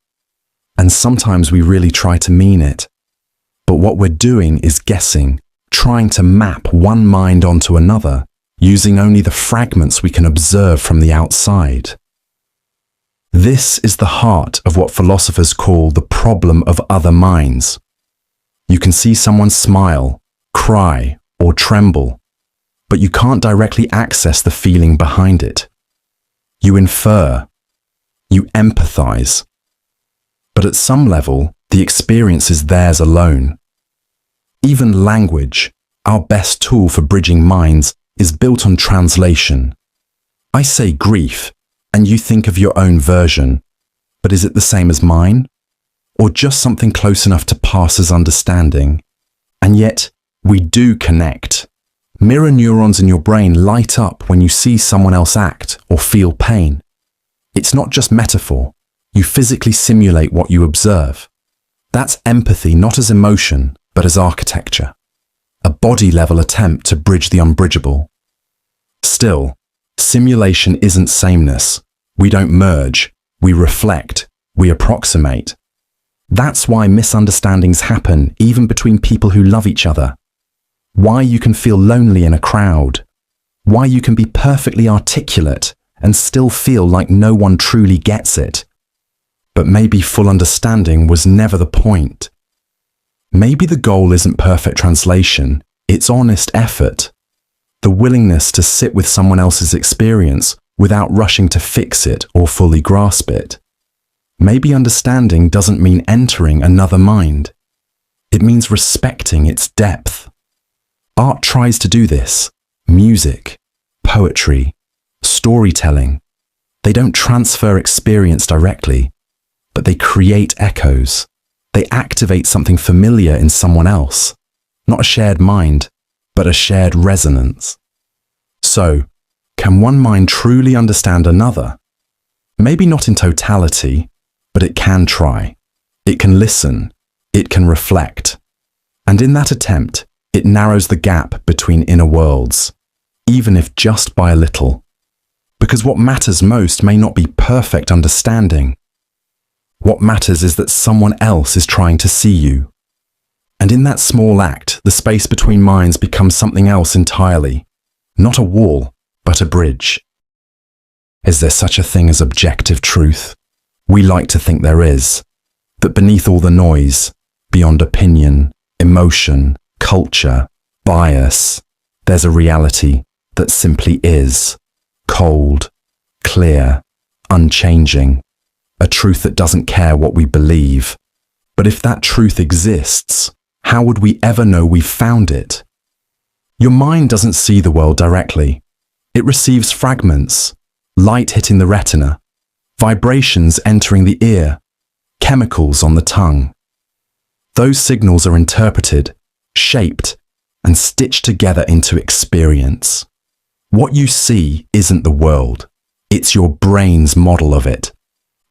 and sometimes we really try to mean it. But what we're doing is guessing, trying to map one mind onto another, using only the fragments we can observe from the outside. This is the heart of what philosophers call the problem of other minds. You can see someone smile, cry, or tremble, but you can't directly access the feeling behind it. You infer, you empathize, but at some level, the experience is theirs alone. Even language, our best tool for bridging minds, is built on translation. I say grief, and you think of your own version, but is it the same as mine? Or just something close enough to pass as understanding? And yet, we do connect. Mirror neurons in your brain light up when you see someone else act or feel pain. It's not just metaphor. You physically simulate what you observe. That's empathy not as emotion, but as architecture. A body-level attempt to bridge the unbridgeable. Still, simulation isn't sameness. We don't merge. We reflect. We approximate. That's why misunderstandings happen even between people who love each other. Why you can feel lonely in a crowd. Why you can be perfectly articulate and still feel like no one truly gets it. But maybe full understanding was never the point. Maybe the goal isn't perfect translation, it's honest effort. The willingness to sit with someone else's experience without rushing to fix it or fully grasp it. Maybe understanding doesn't mean entering another mind. It means respecting its depth. Art tries to do this. Music, poetry, storytelling. They don't transfer experience directly, but they create echoes. They activate something familiar in someone else. Not a shared mind, but a shared resonance. So, can one mind truly understand another? Maybe not in totality, but it can try. It can listen. It can reflect. And in that attempt, it narrows the gap between inner worlds, even if just by a little. Because what matters most may not be perfect understanding. What matters is that someone else is trying to see you. And in that small act, the space between minds becomes something else entirely. Not a wall, but a bridge. Is there such a thing as objective truth? We like to think there is. That beneath all the noise, beyond opinion, emotion, culture, bias, there's a reality that simply is. Cold, clear, unchanging. A truth that doesn't care what we believe. But if that truth exists, how would we ever know we've found it? Your mind doesn't see the world directly. It receives fragments, light hitting the retina, vibrations entering the ear, chemicals on the tongue. Those signals are interpreted, shaped, and stitched together into experience. What you see isn't the world. It's your brain's model of it.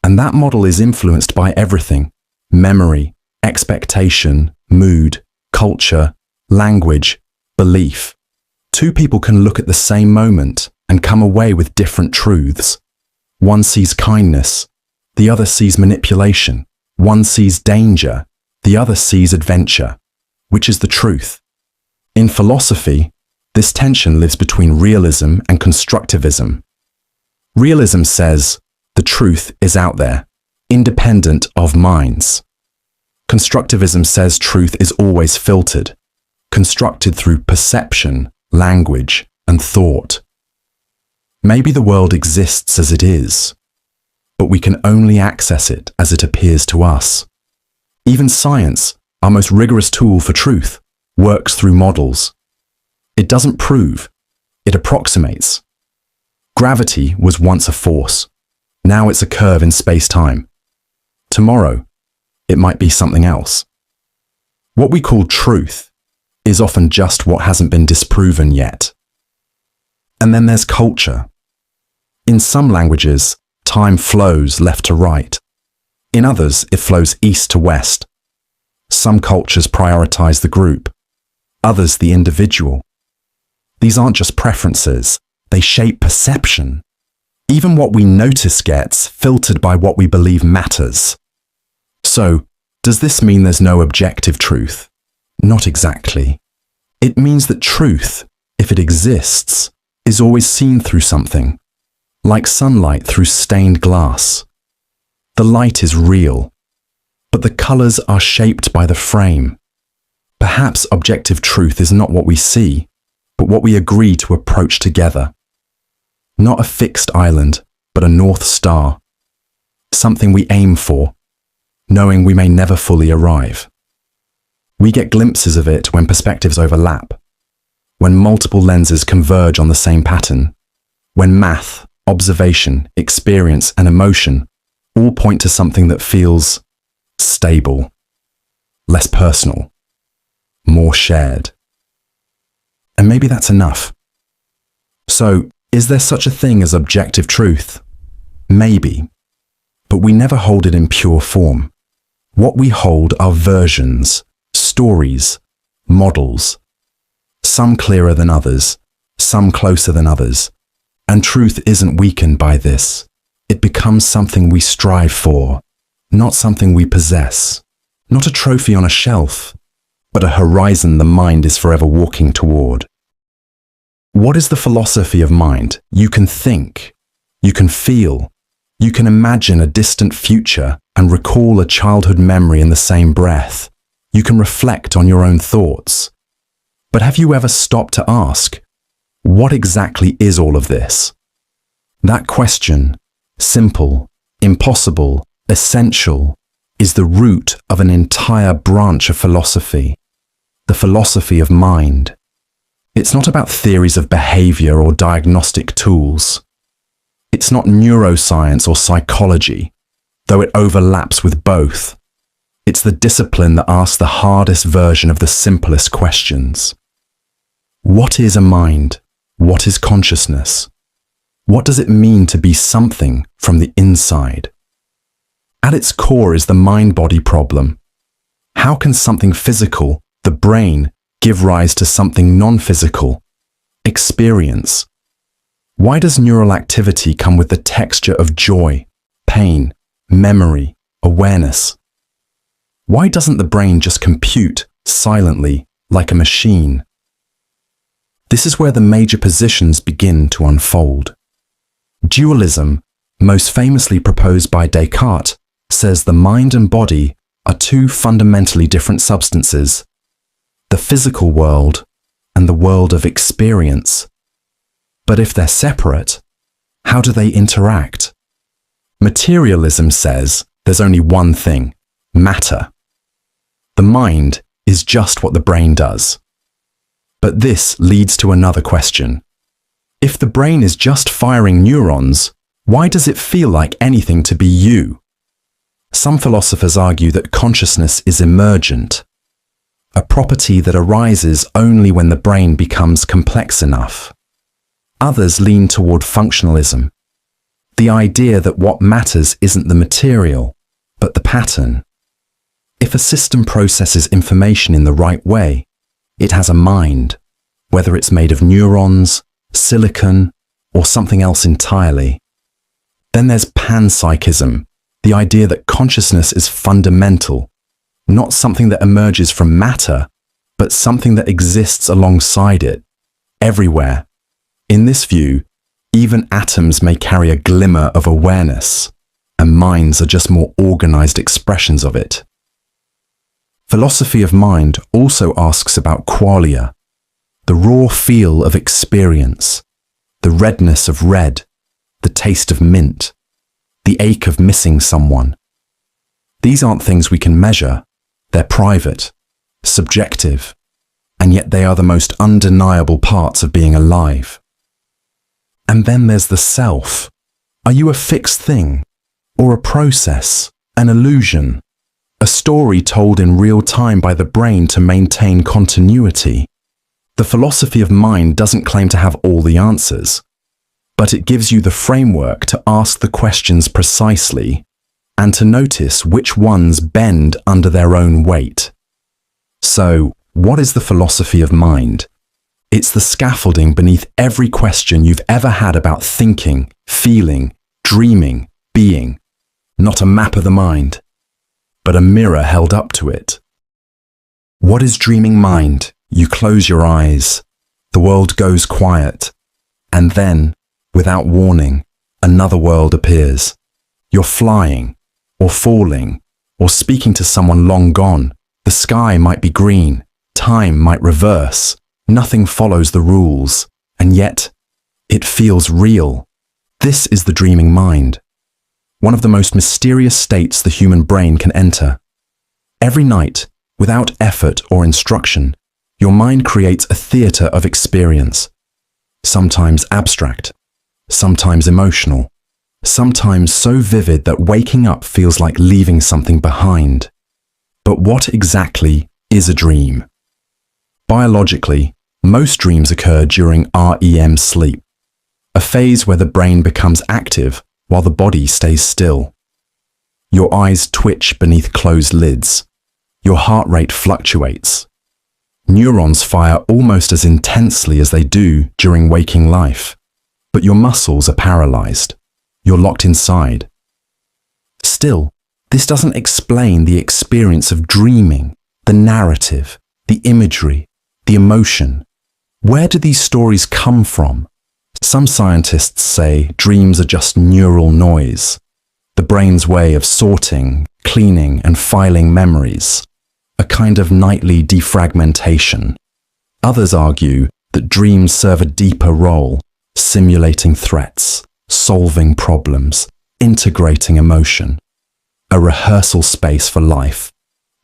And that model is influenced by everything: memory, expectation, mood, culture, language, belief. Two people can look at the same moment and come away with different truths. One sees kindness, the other sees manipulation. One sees danger, the other sees adventure. Which is the truth? In philosophy, this tension lives between realism and constructivism. Realism says the truth is out there, independent of minds. Constructivism says truth is always filtered, constructed through perception, language, and thought. Maybe the world exists as it is, but we can only access it as it appears to us. Even science, our most rigorous tool for truth, works through models. It doesn't prove, it approximates. Gravity was once a force. Now it's a curve in space-time. Tomorrow, it might be something else. What we call truth is often just what hasn't been disproven yet. And then there's culture. In some languages, time flows left to right. In others, it flows east to west. Some cultures prioritize the group, others the individual. These aren't just preferences, they shape perception. Even what we notice gets filtered by what we believe matters. So, does this mean there's no objective truth? Not exactly. It means that truth, if it exists, is always seen through something, like sunlight through stained glass. The light is real, but the colors are shaped by the frame. Perhaps objective truth is not what we see, but what we agree to approach together. Not a fixed island, but a North Star. Something we aim for, knowing we may never fully arrive. We get glimpses of it when perspectives overlap, when multiple lenses converge on the same pattern, when math, observation, experience, and emotion all point to something that feels stable, less personal, more shared. And maybe that's enough. So, is there such a thing as objective truth? Maybe. But we never hold it in pure form. What we hold are versions, stories, models. Some clearer than others, some closer than others. And truth isn't weakened by this. It becomes something we strive for, not something we possess. Not a trophy on a shelf, but a horizon the mind is forever walking toward. What is the philosophy of mind? You can think, you can feel, you can imagine a distant future and recall a childhood memory in the same breath. You can reflect on your own thoughts. But have you ever stopped to ask, what exactly is all of this? That question, simple, impossible, essential, is the root of an entire branch of philosophy, the philosophy of mind. It's not about theories of behavior or diagnostic tools. It's not neuroscience or psychology, though it overlaps with both. It's the discipline that asks the hardest version of the simplest questions. What is a mind? What is consciousness? What does it mean to be something from the inside? At its core is the mind-body problem. How can something physical, the brain, give rise to something non-physical? Experience. Why does neural activity come with the texture of joy, pain, memory, awareness? Why doesn't the brain just compute silently like a machine? This is where the major positions begin to unfold. Dualism, most famously proposed by Descartes, says the mind and body are two fundamentally different substances, the physical world and the world of experience. But if they're separate, how do they interact? Materialism says there's only one thing, matter. The mind is just what the brain does. But this leads to another question. If the brain is just firing neurons, why does it feel like anything to be you? Some philosophers argue that consciousness is emergent, a property that arises only when the brain becomes complex enough. Others lean toward functionalism, the idea that what matters isn't the material, but the pattern. If a system processes information in the right way, it has a mind, whether it's made of neurons, silicon, or something else entirely. Then there's panpsychism, the idea that consciousness is fundamental, not something that emerges from matter, but something that exists alongside it, everywhere. In this view, even atoms may carry a glimmer of awareness, and minds are just more organized expressions of it. Philosophy of mind also asks about qualia, the raw feel of experience, the redness of red, the taste of mint, the ache of missing someone. These aren't things we can measure. They're private, subjective, and yet they are the most undeniable parts of being alive. And then there's the self. Are you a fixed thing, or a process, an illusion, a story told in real time by the brain to maintain continuity? The philosophy of mind doesn't claim to have all the answers, but it gives you the framework to ask the questions precisely and to notice which ones bend under their own weight. So, what is the philosophy of mind? It's the scaffolding beneath every question you've ever had about thinking, feeling, dreaming, being. Not a map of the mind, but a mirror held up to it. What is dreaming mind? You close your eyes, the world goes quiet, and then, without warning, another world appears. You're flying, or falling, or speaking to someone long gone. The sky might be green, time might reverse, nothing follows the rules, and yet, it feels real. This is the dreaming mind, one of the most mysterious states the human brain can enter. Every night, without effort or instruction, your mind creates a theater of experience, sometimes abstract, sometimes emotional, sometimes so vivid that waking up feels like leaving something behind. But what exactly is a dream? Biologically, Most dreams occur during REM sleep, a phase where the brain becomes active while the body stays still. Your eyes twitch beneath closed lids. Your heart rate fluctuates. Neurons fire almost as intensely as they do during waking life, but your muscles are paralyzed. You're locked inside. Still, this doesn't explain the experience of dreaming, the narrative, the imagery, the emotion. Where do these stories come from? Some scientists say dreams are just neural noise, the brain's way of sorting, cleaning, and filing memories, a kind of nightly defragmentation. Others argue that dreams serve a deeper role, simulating threats, solving problems, integrating emotion, a rehearsal space for life,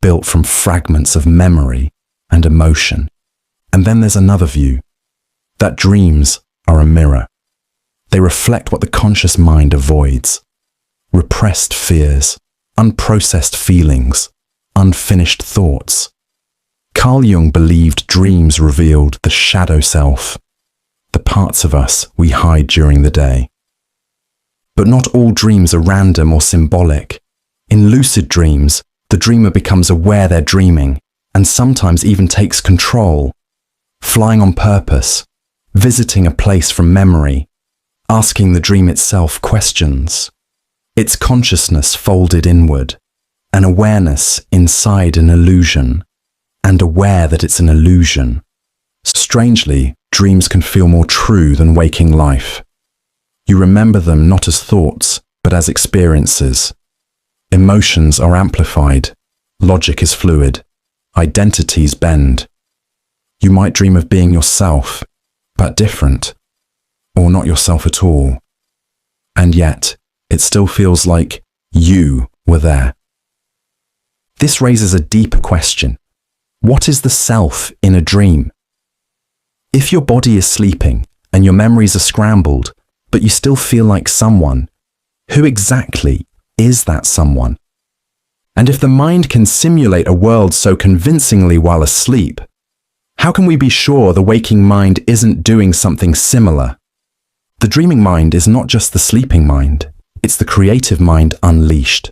built from fragments of memory and emotion. And then there's another view, that dreams are a mirror. They reflect what the conscious mind avoids. Repressed fears, unprocessed feelings, unfinished thoughts. Carl Jung believed dreams revealed the shadow self, the parts of us we hide during the day. But not all dreams are random or symbolic. In lucid dreams, the dreamer becomes aware they're dreaming and sometimes even takes control, flying on purpose, visiting a place from memory, asking the dream itself questions. It's consciousness folded inward, an awareness inside an illusion, and aware that it's an illusion. Strangely, dreams can feel more true than waking life. You remember them not as thoughts, but as experiences. Emotions are amplified, logic is fluid, identities bend. You might dream of being yourself, but different, or not yourself at all. And yet, it still feels like you were there. This raises a deeper question. What is the self in a dream? If your body is sleeping and your memories are scrambled, but you still feel like someone, who exactly is that someone? And if the mind can simulate a world so convincingly while asleep, how can we be sure the waking mind isn't doing something similar? The dreaming mind is not just the sleeping mind, it's the creative mind unleashed,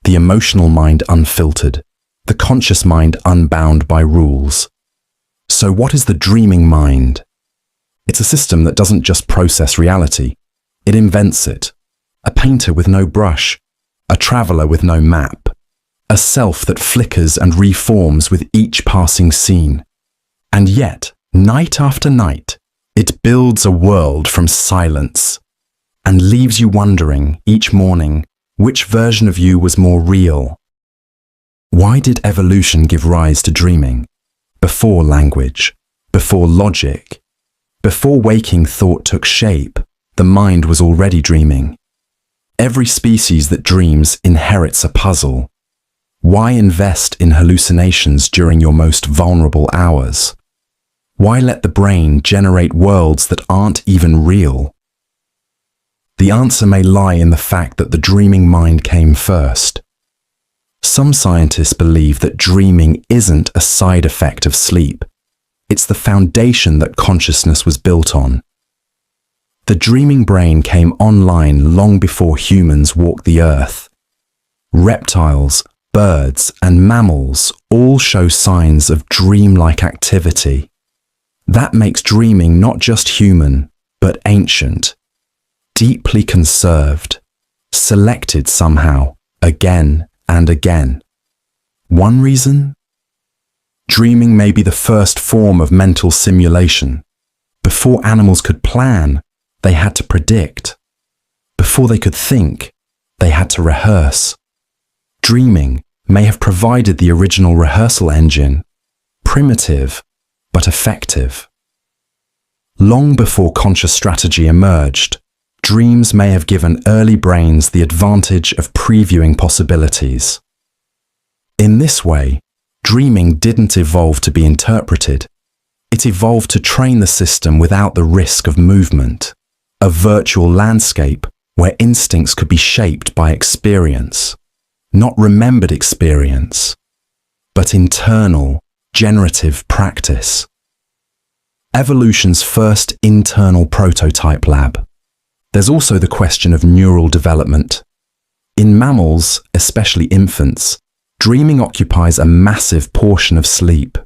the emotional mind unfiltered, the conscious mind unbound by rules. So what is the dreaming mind? It's a system that doesn't just process reality, it invents it. A painter with no brush, a traveler with no map, a self that flickers and reforms with each passing scene. And yet, night after night, it builds a world from silence and leaves you wondering each morning which version of you was more real. Why did evolution give rise to dreaming? Before language, before logic, before waking thought took shape, the mind was already dreaming. Every species that dreams inherits a puzzle. Why invest in hallucinations during your most vulnerable hours? Why let the brain generate worlds that aren't even real? The answer may lie in the fact that the dreaming mind came first. Some scientists believe that dreaming isn't a side effect of sleep. It's the foundation that consciousness was built on. The dreaming brain came online long before humans walked the earth. Reptiles, birds, and mammals all show signs of dreamlike activity. That makes dreaming not just human, but ancient, deeply conserved, selected somehow, again and again. One reason? Dreaming may be the first form of mental simulation. Before animals could plan, they had to predict. Before they could think, they had to rehearse. Dreaming may have provided the original rehearsal engine, primitive but effective. Long before conscious strategy emerged, dreams may have given early brains the advantage of previewing possibilities. In this way, dreaming didn't evolve to be interpreted. It evolved to train the system without the risk of movement, a virtual landscape where instincts could be shaped by experience, not remembered experience, but internal, generative practice. evolution's first internal prototype lab. There's also the question of neural development. In mammals, especially infants, dreaming occupies a massive portion of sleep.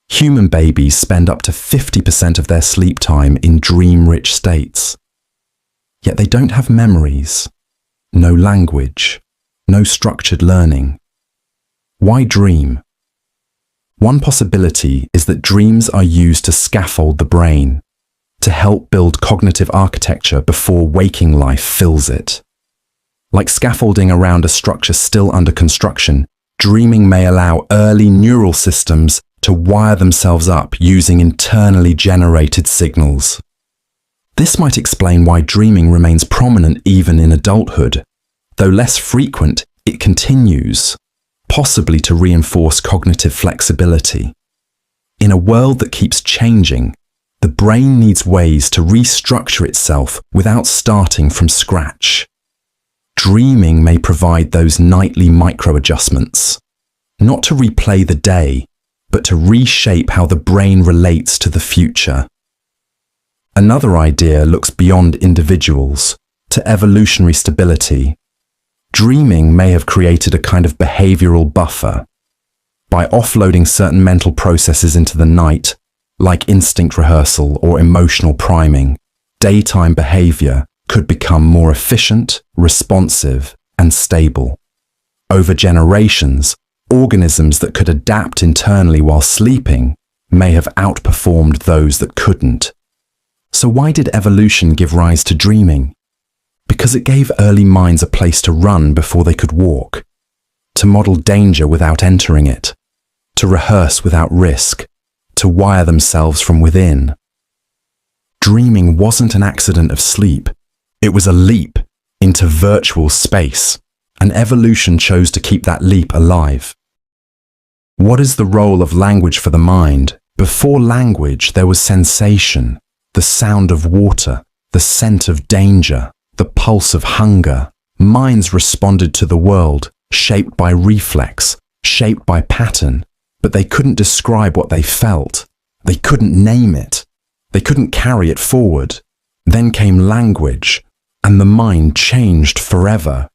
Human babies spend up to 50% of their sleep time in dream-rich states. Yet they don't have memories, no language, no structured learning. Why dream? One possibility is that dreams are used to scaffold the brain, to help build cognitive architecture before waking life fills it. Like scaffolding around a structure still under construction, dreaming may allow early neural systems to wire themselves up using internally generated signals. This might explain why dreaming remains prominent even in adulthood. Though less frequent, it continues, possibly to reinforce cognitive flexibility. In a world that keeps changing, the brain needs ways to restructure itself without starting from scratch. Dreaming may provide those nightly micro-adjustments, not to replay the day, but to reshape how the brain relates to the future. Another idea looks beyond individuals to evolutionary stability. Dreaming may have created a kind of behavioral buffer. By offloading certain mental processes into the night, like instinct rehearsal or emotional priming, daytime behavior could become more efficient, responsive, and stable. Over generations, organisms that could adapt internally while sleeping may have outperformed those that couldn't. So why did evolution give rise to dreaming? Because it gave early minds a place to run before they could walk, to model danger without entering it, to rehearse without risk, to wire themselves from within. Dreaming wasn't an accident of sleep. It was a leap into virtual space, and evolution chose to keep that leap alive. What is the role of language for the mind? Before language, there was sensation, the sound of water, the scent of danger, the pulse of hunger. Minds responded to the world, shaped by reflex, shaped by pattern, but they couldn't describe what they felt. They couldn't name it. They couldn't carry it forward. Then came language, and the mind changed forever.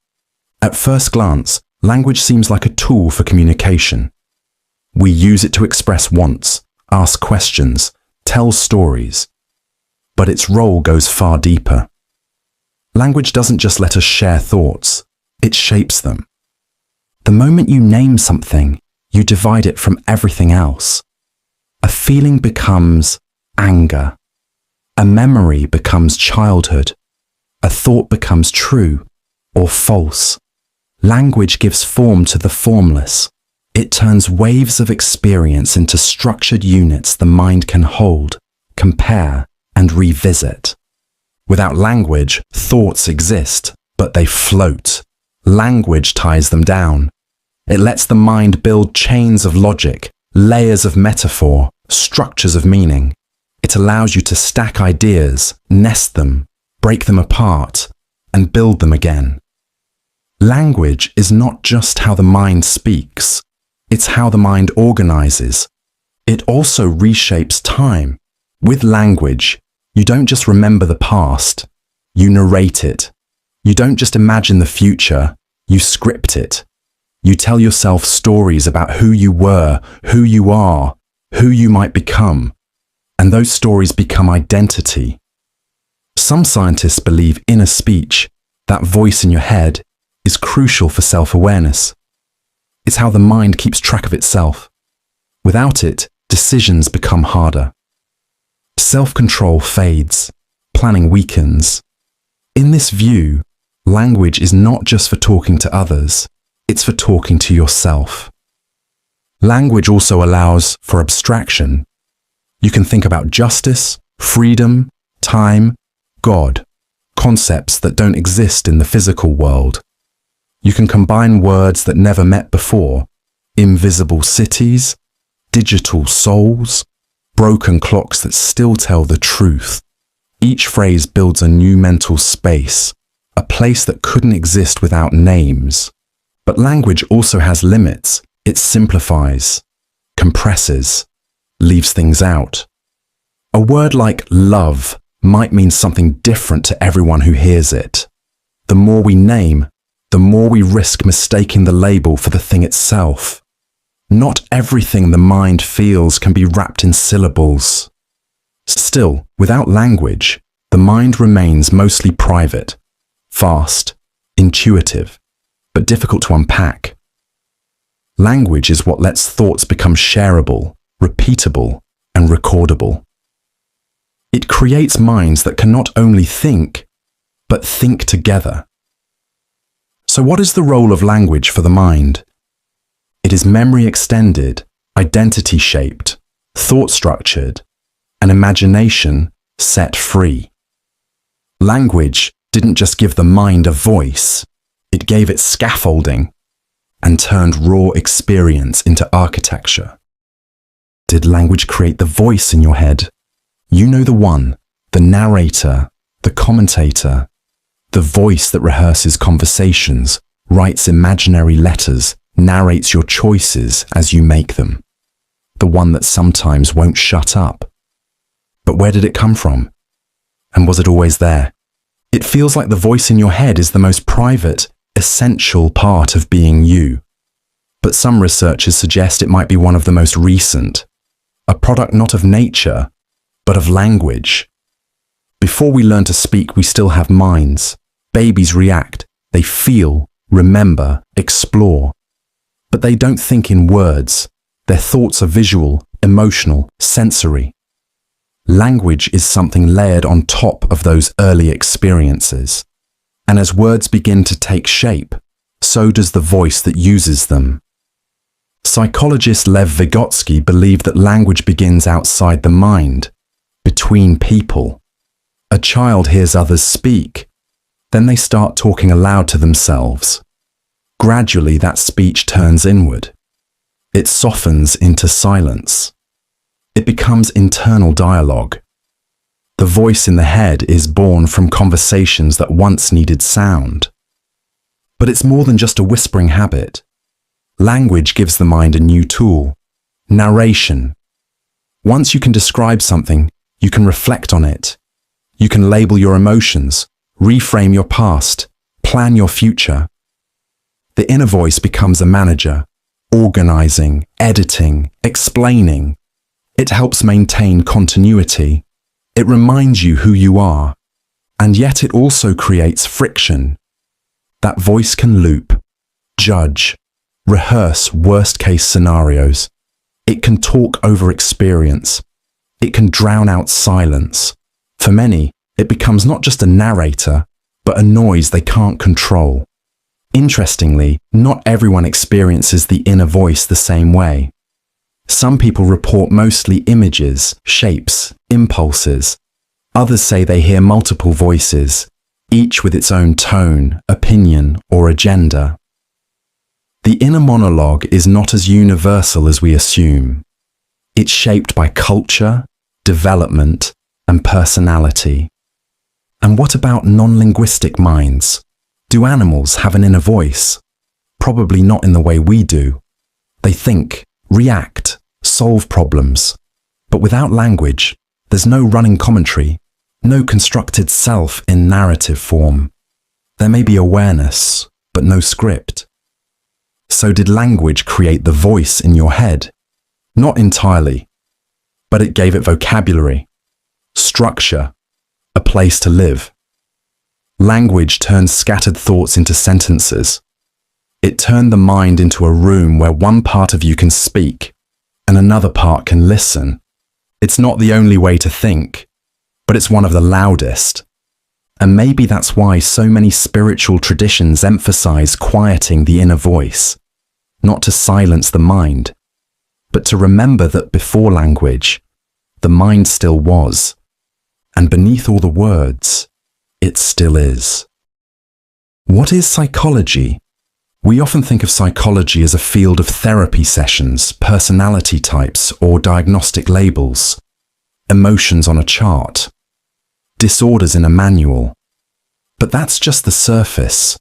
At first glance, language seems like a tool for communication. We use it to express wants, ask questions, tell stories. But its role goes far deeper. Language doesn't just let us share thoughts, it shapes them. The moment you name something, you divide it from everything else. A feeling becomes anger. A memory becomes childhood. A thought becomes true or false. Language gives form to the formless. It turns waves of experience into structured units the mind can hold, compare, and revisit. Without language, thoughts exist, but they float. Language ties them down. It lets the mind build chains of logic, layers of metaphor, structures of meaning. It allows you to stack ideas, nest them, break them apart, and build them again. Language is not just how the mind speaks, it's how the mind organizes. It also reshapes time. With language, you don't just remember the past, you narrate it. You don't just imagine the future, you script it. You tell yourself stories about who you were, who you are, who you might become, and those stories become identity. Some scientists believe inner speech, that voice in your head, is crucial for self-awareness. It's how the mind keeps track of itself. Without it, decisions become harder. Self-control fades, planning weakens. In this view, language is not just for talking to others, it's for talking to yourself. Language also allows for abstraction. You can think about justice, freedom, time, God, concepts that don't exist in the physical world. You can combine words that never met before, invisible cities, digital souls, broken clocks that still tell the truth. Each phrase builds a new mental space, a place that couldn't exist without names. But language also has limits. It simplifies, compresses, leaves things out. A word like love might mean something different to everyone who hears it. The more we name, the more we risk mistaking the label for the thing itself. Not everything the mind feels can be wrapped in syllables. Still, without language, the mind remains mostly private, fast, intuitive, but difficult to unpack. Language is what lets thoughts become shareable, repeatable, and recordable. It creates minds that can not only think, but think together. So what is the role of language for the mind? It is memory extended, identity shaped, thought structured, and imagination set free. Language didn't just give the mind a voice, it gave it scaffolding and turned raw experience into architecture. Did language create the voice in your head? You know the one, the narrator, the commentator, the voice that rehearses conversations, writes imaginary letters, narrates your choices as you make them. The one that sometimes won't shut up. But where did it come from? And was it always there? It feels like the voice in your head is the most private, essential part of being you. But some researchers suggest it might be one of the most recent, a product not of nature, but of language. Before we learn to speak, we still have minds. Babies react, they feel, remember, explore. But they don't think in words. Their thoughts are visual, emotional, sensory. Language is something layered on top of those early experiences. And as words begin to take shape, so does the voice that uses them. Psychologist Lev Vygotsky believed that language begins outside the mind, between people. A child hears others speak, then they start talking aloud to themselves. Gradually, that speech turns inward. It softens into silence. It becomes internal dialogue. The voice in the head is born from conversations that once needed sound. But it's more than just a whispering habit. Language gives the mind a new tool: narration. Once you can describe something, you can reflect on it. You can label your emotions, reframe your past, plan your future. The inner voice becomes a manager, organizing, editing, explaining. It helps maintain continuity. It reminds you who you are. And yet it also creates friction. That voice can loop, judge, rehearse worst-case scenarios. It can talk over experience. It can drown out silence. For many, it becomes not just a narrator, but a noise they can't control. Interestingly, not everyone experiences the inner voice the same way. Some people report mostly images, shapes, impulses. Others say they hear multiple voices, each with its own tone, opinion, or agenda. The inner monologue is not as universal as we assume. It's shaped by culture, development, and personality. And what about non-linguistic minds? Do animals have an inner voice? Probably not in the way we do. They think, react, solve problems. But without language, there's no running commentary, no constructed self in narrative form. There may be awareness, but no script. So did language create the voice in your head? Not entirely, but it gave it vocabulary, structure, a place to live. Language turns scattered thoughts into sentences. It turned the mind into a room where one part of you can speak and another part can listen. It's not the only way to think, but it's one of the loudest. And maybe that's why so many spiritual traditions emphasize quieting the inner voice, not to silence the mind, but to remember that before language, the mind still was, and beneath all the words, it still is. What is psychology? We often think of psychology as a field of therapy sessions, personality types, or diagnostic labels, emotions on a chart, disorders in a manual. But that's just the surface.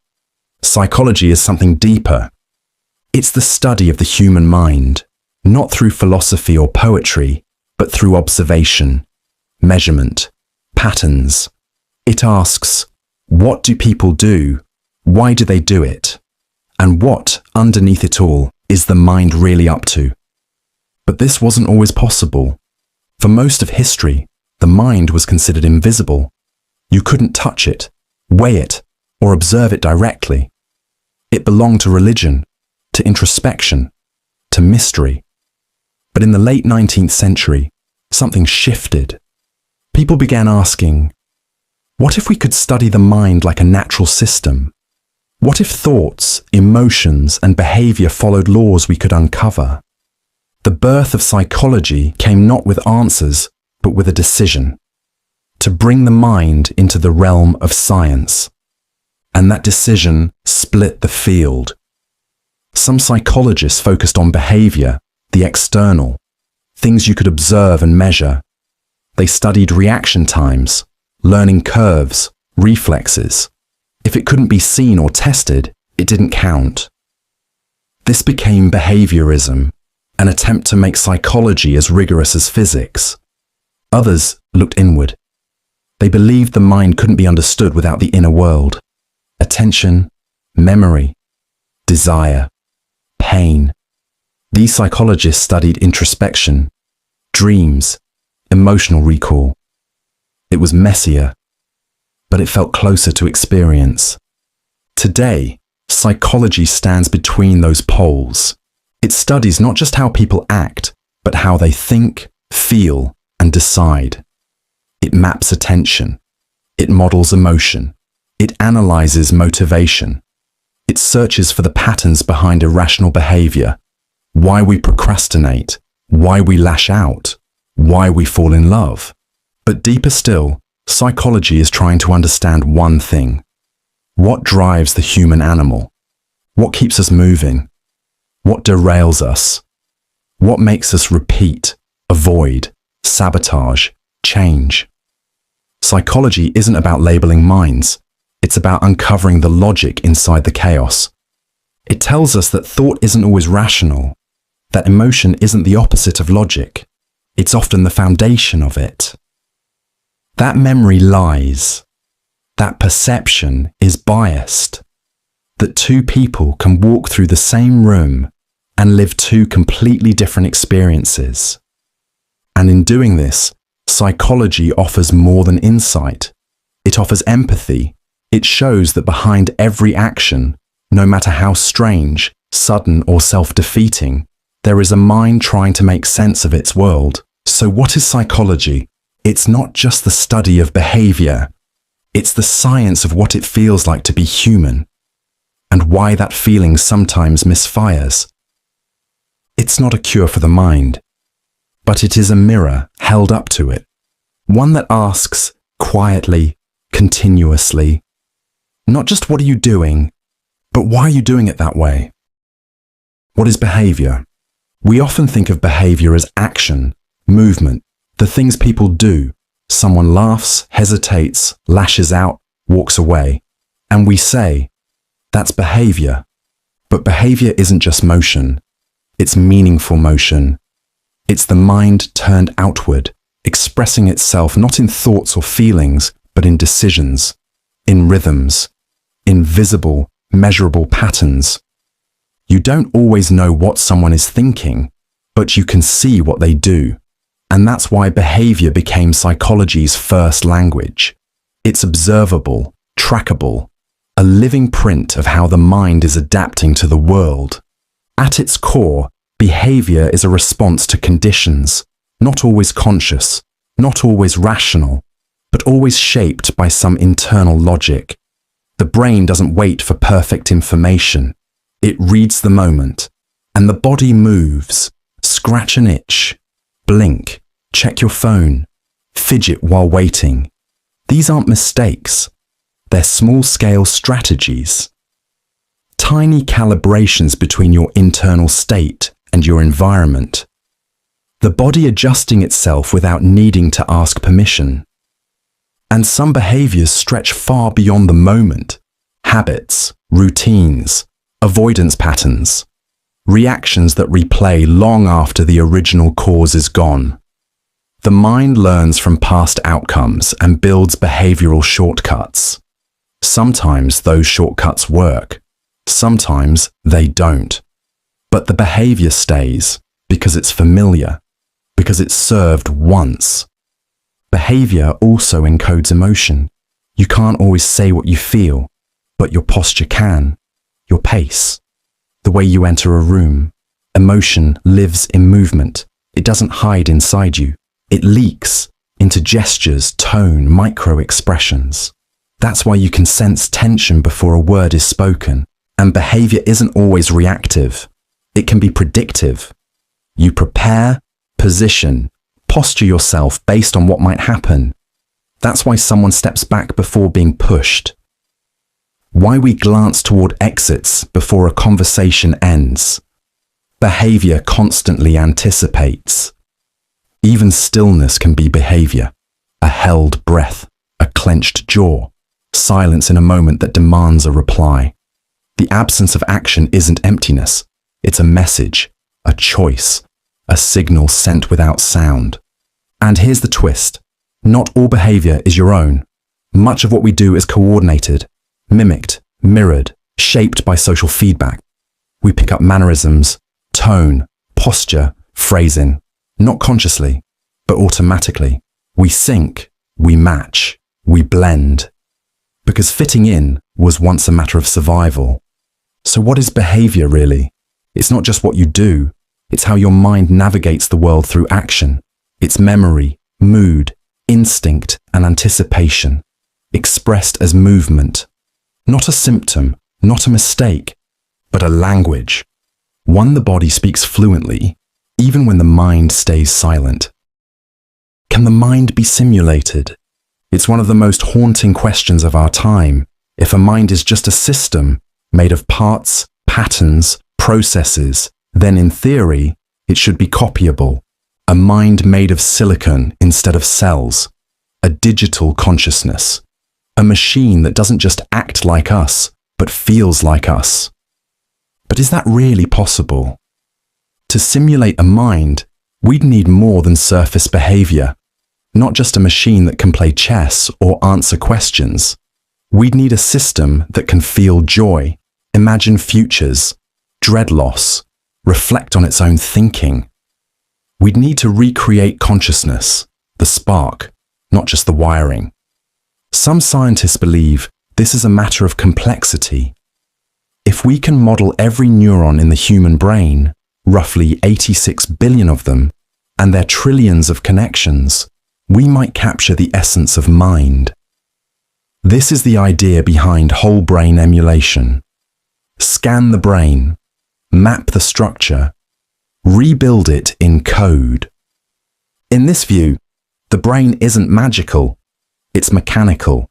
Psychology is something deeper. It's the study of the human mind, not through philosophy or poetry, but through observation. measurement, patterns. It asks, what do people do? Why do they do it? And what, underneath it all, is the mind really up to? But this wasn't always possible. For most of history, the mind was considered invisible. You couldn't touch it, weigh it, or observe it directly. It belonged to religion, to introspection, to mystery. But in the late 19th century, something shifted. People began asking, what if we could study the mind like a natural system? What if thoughts, emotions, and behavior followed laws we could uncover? The birth of psychology came not with answers, but with a decision to bring the mind into the realm of science. And that decision split the field. Some psychologists focused on behavior, the external, things you could observe and measure. They studied reaction times, learning curves, reflexes. If it couldn't be seen or tested, it didn't count. This became behaviorism, an attempt to make psychology as rigorous as physics. Others looked inward. They believed the mind couldn't be understood without the inner world. Attention, memory, desire, pain. These psychologists studied introspection, dreams, emotional recall. It was messier, but it felt closer to experience. Today, psychology stands between those poles. It studies not just how people act, but how they think, feel, and decide. It maps attention. It models emotion. It analyzes motivation. It searches for the patterns behind irrational behavior, why we procrastinate, why we lash out, why we fall in love. But deeper still, psychology is trying to understand one thing. What drives the human animal? What keeps us moving? What derails us? What makes us repeat, avoid, sabotage, change? Psychology isn't about labeling minds. It's about uncovering the logic inside the chaos. It tells us that thought isn't always rational, that emotion isn't the opposite of logic. It's often the foundation of it. That memory lies. That perception is biased. That two people can walk through the same room and live two completely different experiences. And in doing this, psychology offers more than insight. It offers empathy. It shows that behind every action, no matter how strange, sudden, or self-defeating, there is a mind trying to make sense of its world. So what is psychology? It's not just the study of behavior. It's the science of what it feels like to be human, and why that feeling sometimes misfires. It's not a cure for the mind, but it is a mirror held up to it, one that asks quietly, continuously, not just what are you doing, but why are you doing it that way? What is behavior? We often think of behavior as action, movement, the things people do. Someone laughs, hesitates, lashes out, walks away, and we say, that's behavior. But behavior isn't just motion. It's meaningful motion. It's the mind turned outward, expressing itself not in thoughts or feelings, but in decisions, in rhythms, in visible, measurable patterns. You don't always know what someone is thinking, but you can see what they do. And that's why behavior became psychology's first language. It's observable, trackable, a living print of how the mind is adapting to the world. At its core, behavior is a response to conditions, not always conscious, not always rational, but always shaped by some internal logic. The brain doesn't wait for perfect information. It reads the moment, and the body moves. Scratch an itch, blink, check your phone, fidget while waiting. These aren't mistakes. They're small-scale strategies. Tiny calibrations between your internal state and your environment. The body adjusting itself without needing to ask permission. And some behaviors stretch far beyond the moment. Habits, routines, avoidance patterns, reactions that replay long after the original cause is gone. The mind learns from past outcomes and builds behavioral shortcuts. Sometimes those shortcuts work. Sometimes they don't. But the behavior stays because it's familiar, because it's served once. Behavior also encodes emotion. You can't always say what you feel, but your posture can, your pace, the way you enter a room. Emotion lives in movement. It doesn't hide inside you. It leaks into gestures, tone, micro-expressions. That's why you can sense tension before a word is spoken. And behavior isn't always reactive. It can be predictive. You prepare, position, posture yourself based on what might happen. That's why someone steps back before being pushed. Why we glance toward exits before a conversation ends. Behavior constantly anticipates. Even stillness can be behavior. A held breath, a clenched jaw, silence in a moment that demands a reply. The absence of action isn't emptiness. It's a message, a choice, a signal sent without sound. And here's the twist. Not all behavior is your own. Much of what we do is coordinated, mimicked, mirrored, shaped by social feedback. We pick up mannerisms, tone, posture, phrasing, not consciously, but automatically. We sync, we match, we blend. Because fitting in was once a matter of survival. So what is behavior really? It's not just what you do, it's how your mind navigates the world through action. It's memory, mood, instinct, and anticipation, expressed as movement. Not a symptom, not a mistake, but a language. One the body speaks fluently, even when the mind stays silent. Can the mind be simulated? It's one of the most haunting questions of our time. If a mind is just a system made of parts, patterns, processes, then in theory, it should be copyable. A mind made of silicon instead of cells. A digital consciousness. A machine that doesn't just act like us, but feels like us. But is that really possible? To simulate a mind, we'd need more than surface behavior. Not just a machine that can play chess or answer questions. We'd need a system that can feel joy, imagine futures, dread loss, reflect on its own thinking. We'd need to recreate consciousness, the spark, not just the wiring. Some scientists believe this is a matter of complexity. If we can model every neuron in the human brain, roughly 86 billion of them, and their trillions of connections, we might capture the essence of mind. This is the idea behind whole brain emulation. Scan the brain, map the structure, rebuild it in code. In this view, the brain isn't magical, it's mechanical.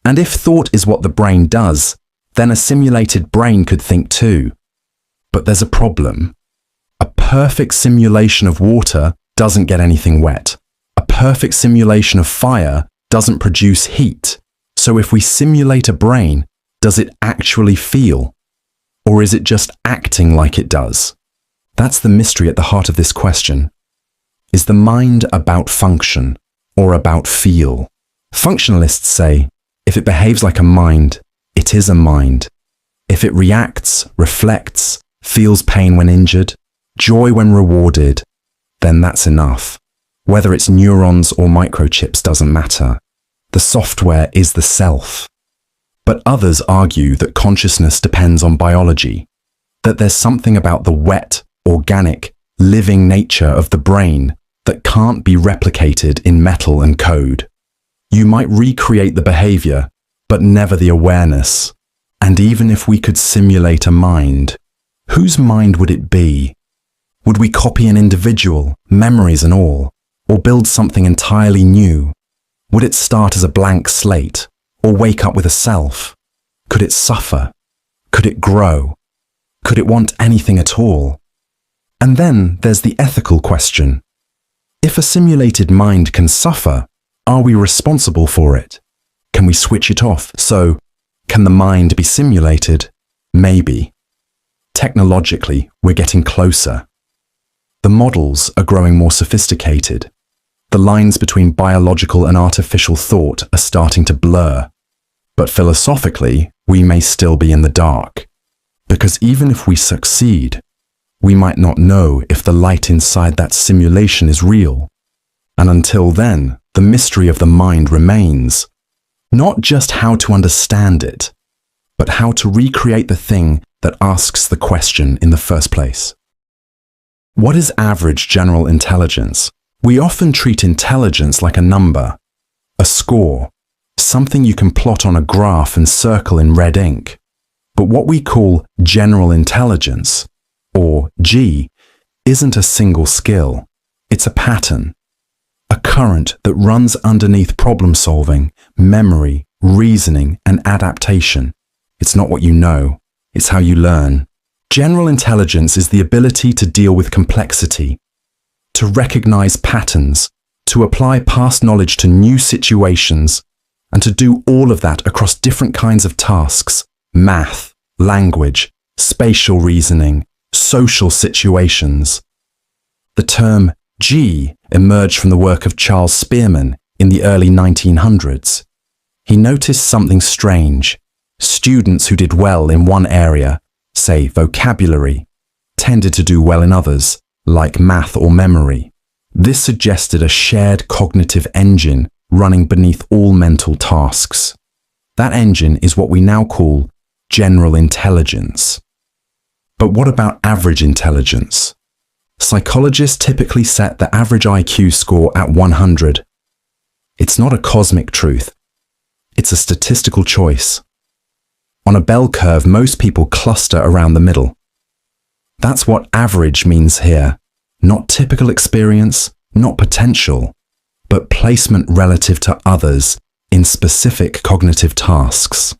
And if thought is what the brain does, then a simulated brain could think too. But there's a problem. A perfect simulation of water doesn't get anything wet. A perfect simulation of fire doesn't produce heat. So if we simulate a brain, does it actually feel? Or is it just acting like it does? That's the mystery at the heart of this question. Is the mind about function or about feel? Functionalists say, if it behaves like a mind, it is a mind. If it reacts, reflects, feels pain when injured, joy when rewarded, then that's enough. Whether it's neurons or microchips doesn't matter. The software is the self. But others argue that consciousness depends on biology, that there's something about the wet, organic, living nature of the brain that can't be replicated in metal and code. You might recreate the behavior, but never the awareness. And even if we could simulate a mind, whose mind would it be? Would we copy an individual, memories and all, or build something entirely new? Would it start as a blank slate, or wake up with a self? Could it suffer? Could it grow? Could it want anything at all? And then there's the ethical question. If a simulated mind can suffer, are we responsible for it? Can we switch it off? So, can the mind be simulated? Maybe. Technologically, we're getting closer. The models are growing more sophisticated. The lines between biological and artificial thought are starting to blur. But philosophically, we may still be in the dark. Because even if we succeed, we might not know if the light inside that simulation is real. And until then, the mystery of the mind remains. Not just how to understand it, but how to recreate the thing that asks the question in the first place. What is average general intelligence? We often treat intelligence like a number, a score, something you can plot on a graph and circle in red ink. But what we call general intelligence, or G, isn't a single skill. It's a pattern, a current that runs underneath problem solving, memory, reasoning, and adaptation. It's not what you know, it's how you learn. General intelligence is the ability to deal with complexity, to recognize patterns, to apply past knowledge to new situations, and to do all of that across different kinds of tasks: math, language, spatial reasoning, social situations. The term G emerged from the work of Charles Spearman in the early 1900s. He noticed something strange. Students who did well in one area, say vocabulary, tended to do well in others, like math or memory. This suggested a shared cognitive engine running beneath all mental tasks. That engine is what we now call general intelligence. But what about average intelligence? Psychologists typically set the average IQ score at 100. It's not a cosmic truth. It's a statistical choice. On a bell curve, most people cluster around the middle. That's what average means here. Not typical experience, not potential, but placement relative to others in specific cognitive tasks.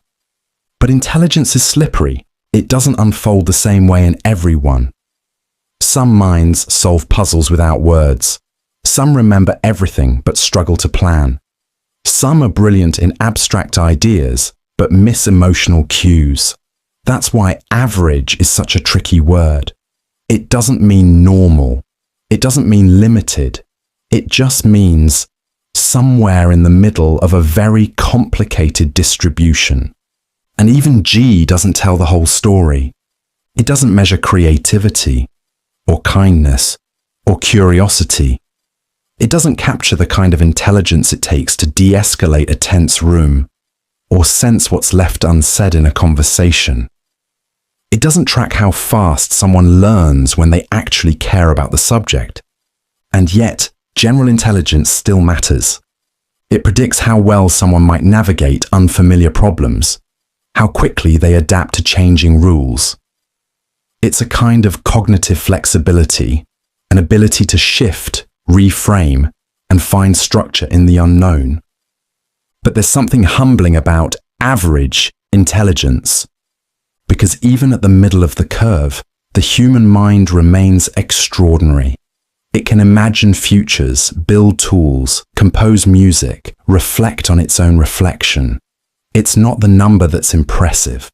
But intelligence is slippery. It doesn't unfold the same way in everyone. Some minds solve puzzles without words. Some remember everything but struggle to plan. Some are brilliant in abstract ideas but miss emotional cues. That's why average is such a tricky word. It doesn't mean normal. It doesn't mean limited. It just means somewhere in the middle of a very complicated distribution. And even G doesn't tell the whole story. It doesn't measure creativity, or kindness, or curiosity. It doesn't capture the kind of intelligence it takes to de-escalate a tense room, or sense what's left unsaid in a conversation. It doesn't track how fast someone learns when they actually care about the subject. And yet, general intelligence still matters. It predicts how well someone might navigate unfamiliar problems, how quickly they adapt to changing rules. It's a kind of cognitive flexibility, an ability to shift, reframe, and find structure in the unknown. But there's something humbling about average intelligence, because even at the middle of the curve, the human mind remains extraordinary. It can imagine futures, build tools, compose music, reflect on its own reflection. It's not the number that's impressive.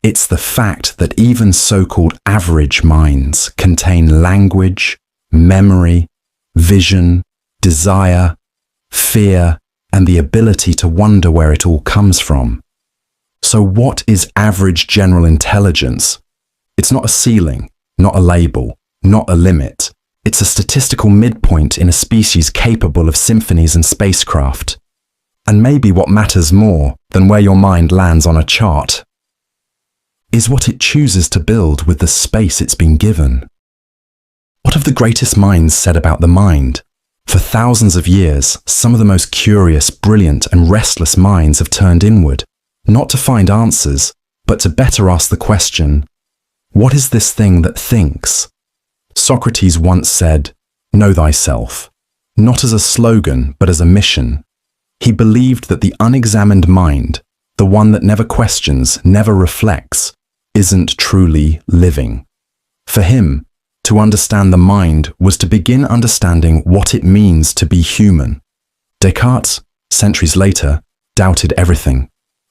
It's the fact that even so-called average minds contain language, memory, vision, desire, fear, and the ability to wonder where it all comes from. So what is average general intelligence? It's not a ceiling, not a label, not a limit. It's a statistical midpoint in a species capable of symphonies and spacecraft. And maybe what matters more than where your mind lands on a chart is what it chooses to build with the space it's been given. What have the greatest minds said about the mind? For thousands of years, some of the most curious, brilliant, and restless minds have turned inward, not to find answers, but to better ask the question, what is this thing that thinks? Socrates once said, "Know thyself," not as a slogan, but as a mission. He believed that the unexamined mind, the one that never questions, never reflects, isn't truly living. For him, to understand the mind was to begin understanding what it means to be human. Descartes, centuries later, doubted everything: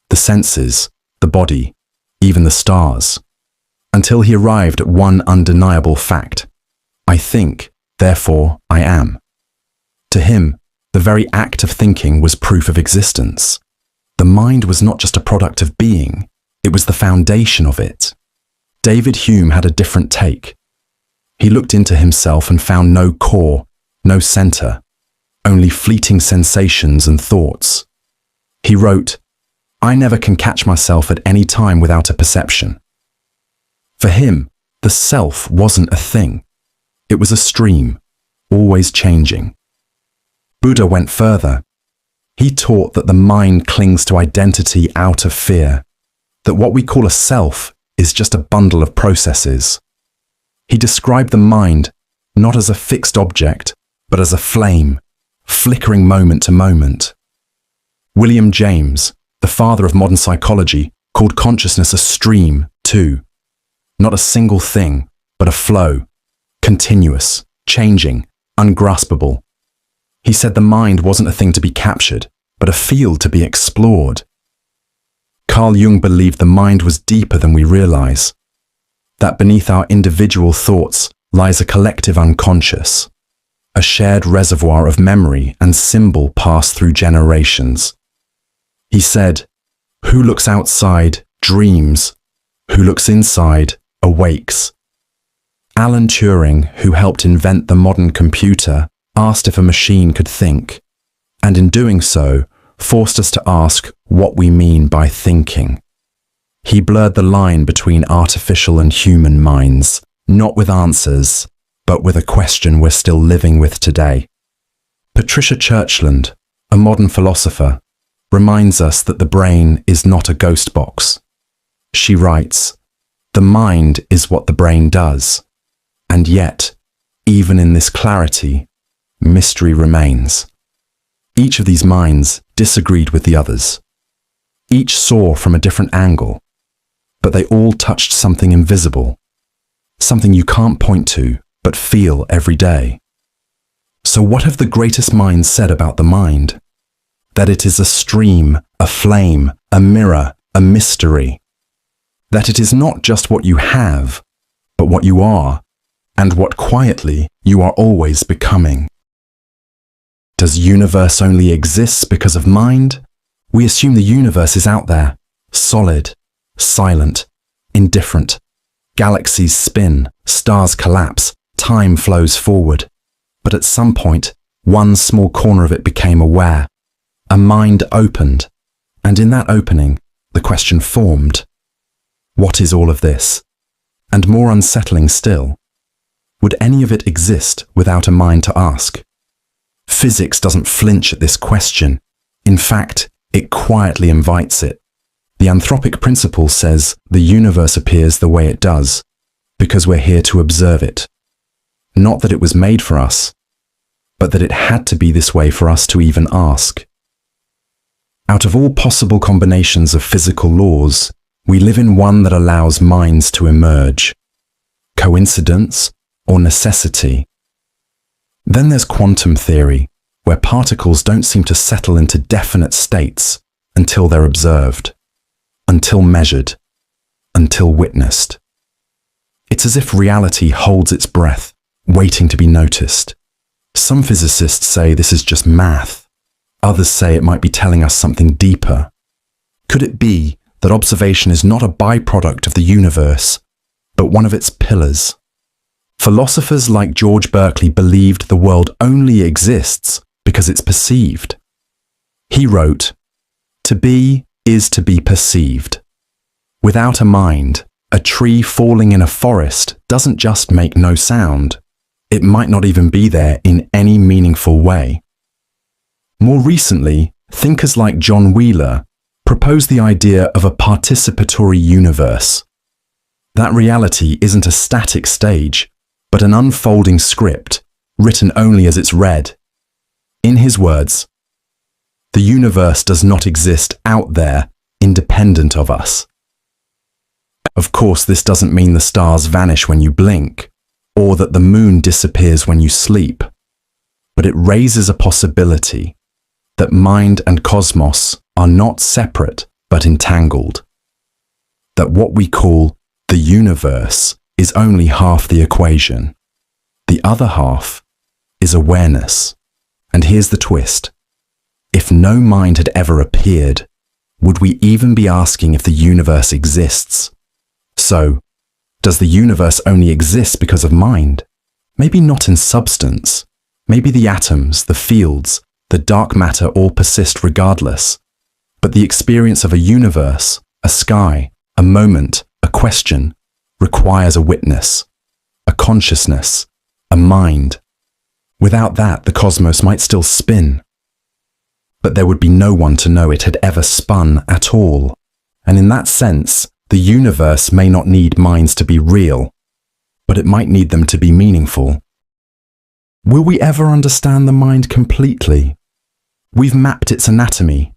the senses, the body, even the stars, until he arrived at one undeniable fact: I think, therefore I am. To him, The very act of thinking was proof of existence. The mind was not just a product of being, it was the foundation of it. David Hume had a different take. He looked into himself and found no core, no center, only fleeting sensations and thoughts. He wrote, "I never can catch myself at any time without a perception." For him, the self wasn't a thing. It was a stream, always changing. Buddha went further. He taught that the mind clings to identity out of fear, that what we call a self is just a bundle of processes. He described the mind not as a fixed object, but as a flame, flickering moment to moment. William James, the father of modern psychology, called consciousness a stream, too. Not a single thing, but a flow, continuous, changing, ungraspable. He said the mind wasn't a thing to be captured, but a field to be explored. Carl Jung believed the mind was deeper than we realize, that beneath our individual thoughts lies a collective unconscious, a shared reservoir of memory and symbol passed through generations. He said, "Who looks outside dreams, who looks inside awakes." Alan Turing, who helped invent the modern computer, asked if a machine could think, and in doing so, forced us to ask what we mean by thinking. He blurred the line between artificial and human minds, not with answers, but with a question we're still living with today. Patricia Churchland, a modern philosopher, reminds us that the brain is not a ghost box. She writes, "The mind is what the brain does, and yet, even in this clarity, mystery remains." Each of these minds disagreed with the others. Each saw from a different angle, but they all touched something invisible, something you can't point to, but feel every day. So what have the greatest minds said about the mind? That it is a stream, a flame, a mirror, a mystery. That it is not just what you have, but what you are, and what quietly you are always becoming. Does universe only exist because of mind? We assume the universe is out there, solid, silent, indifferent. Galaxies spin, stars collapse, time flows forward. But at some point, one small corner of it became aware. A mind opened, and in that opening, the question formed. What is all of this? And more unsettling still, would any of it exist without a mind to ask? Physics doesn't flinch at this question. In fact, it quietly invites it. The anthropic principle says the universe appears the way it does, because we're here to observe it. Not that it was made for us, but that it had to be this way for us to even ask. Out of all possible combinations of physical laws, we live in one that allows minds to emerge. Coincidence or necessity? Then there's quantum theory, where particles don't seem to settle into definite states until they're observed, until measured, until witnessed. It's as if reality holds its breath, waiting to be noticed. Some physicists say this is just math. Others say it might be telling us something deeper. Could it be that observation is not a byproduct of the universe, but one of its pillars? Philosophers like George Berkeley believed the world only exists because it's perceived. He wrote, "To be is to be perceived." Without a mind, a tree falling in a forest doesn't just make no sound. It might not even be there in any meaningful way. More recently, thinkers like John Wheeler proposed the idea of a participatory universe. That reality isn't a static stage, but an unfolding script, written only as it's read. In his words, the universe does not exist out there, independent of us. Of course, this doesn't mean the stars vanish when you blink, or that the moon disappears when you sleep, but it raises a possibility that mind and cosmos are not separate but entangled. That what we call the universe is only half the equation. The other half is awareness, And here's the twist. If no mind had ever appeared, would we even be asking if the universe exists? So, does the universe only exist because of mind? Maybe not in substance. Maybe the atoms, the fields, the dark matter all persist regardless. But the experience of a universe, a sky, a moment, a question, requires a witness, a consciousness, a mind. Without that, the cosmos might still spin. But there would be no one to know it had ever spun at all. And in that sense, the universe may not need minds to be real, but it might need them to be meaningful. Will we ever understand the mind completely? We've mapped its anatomy,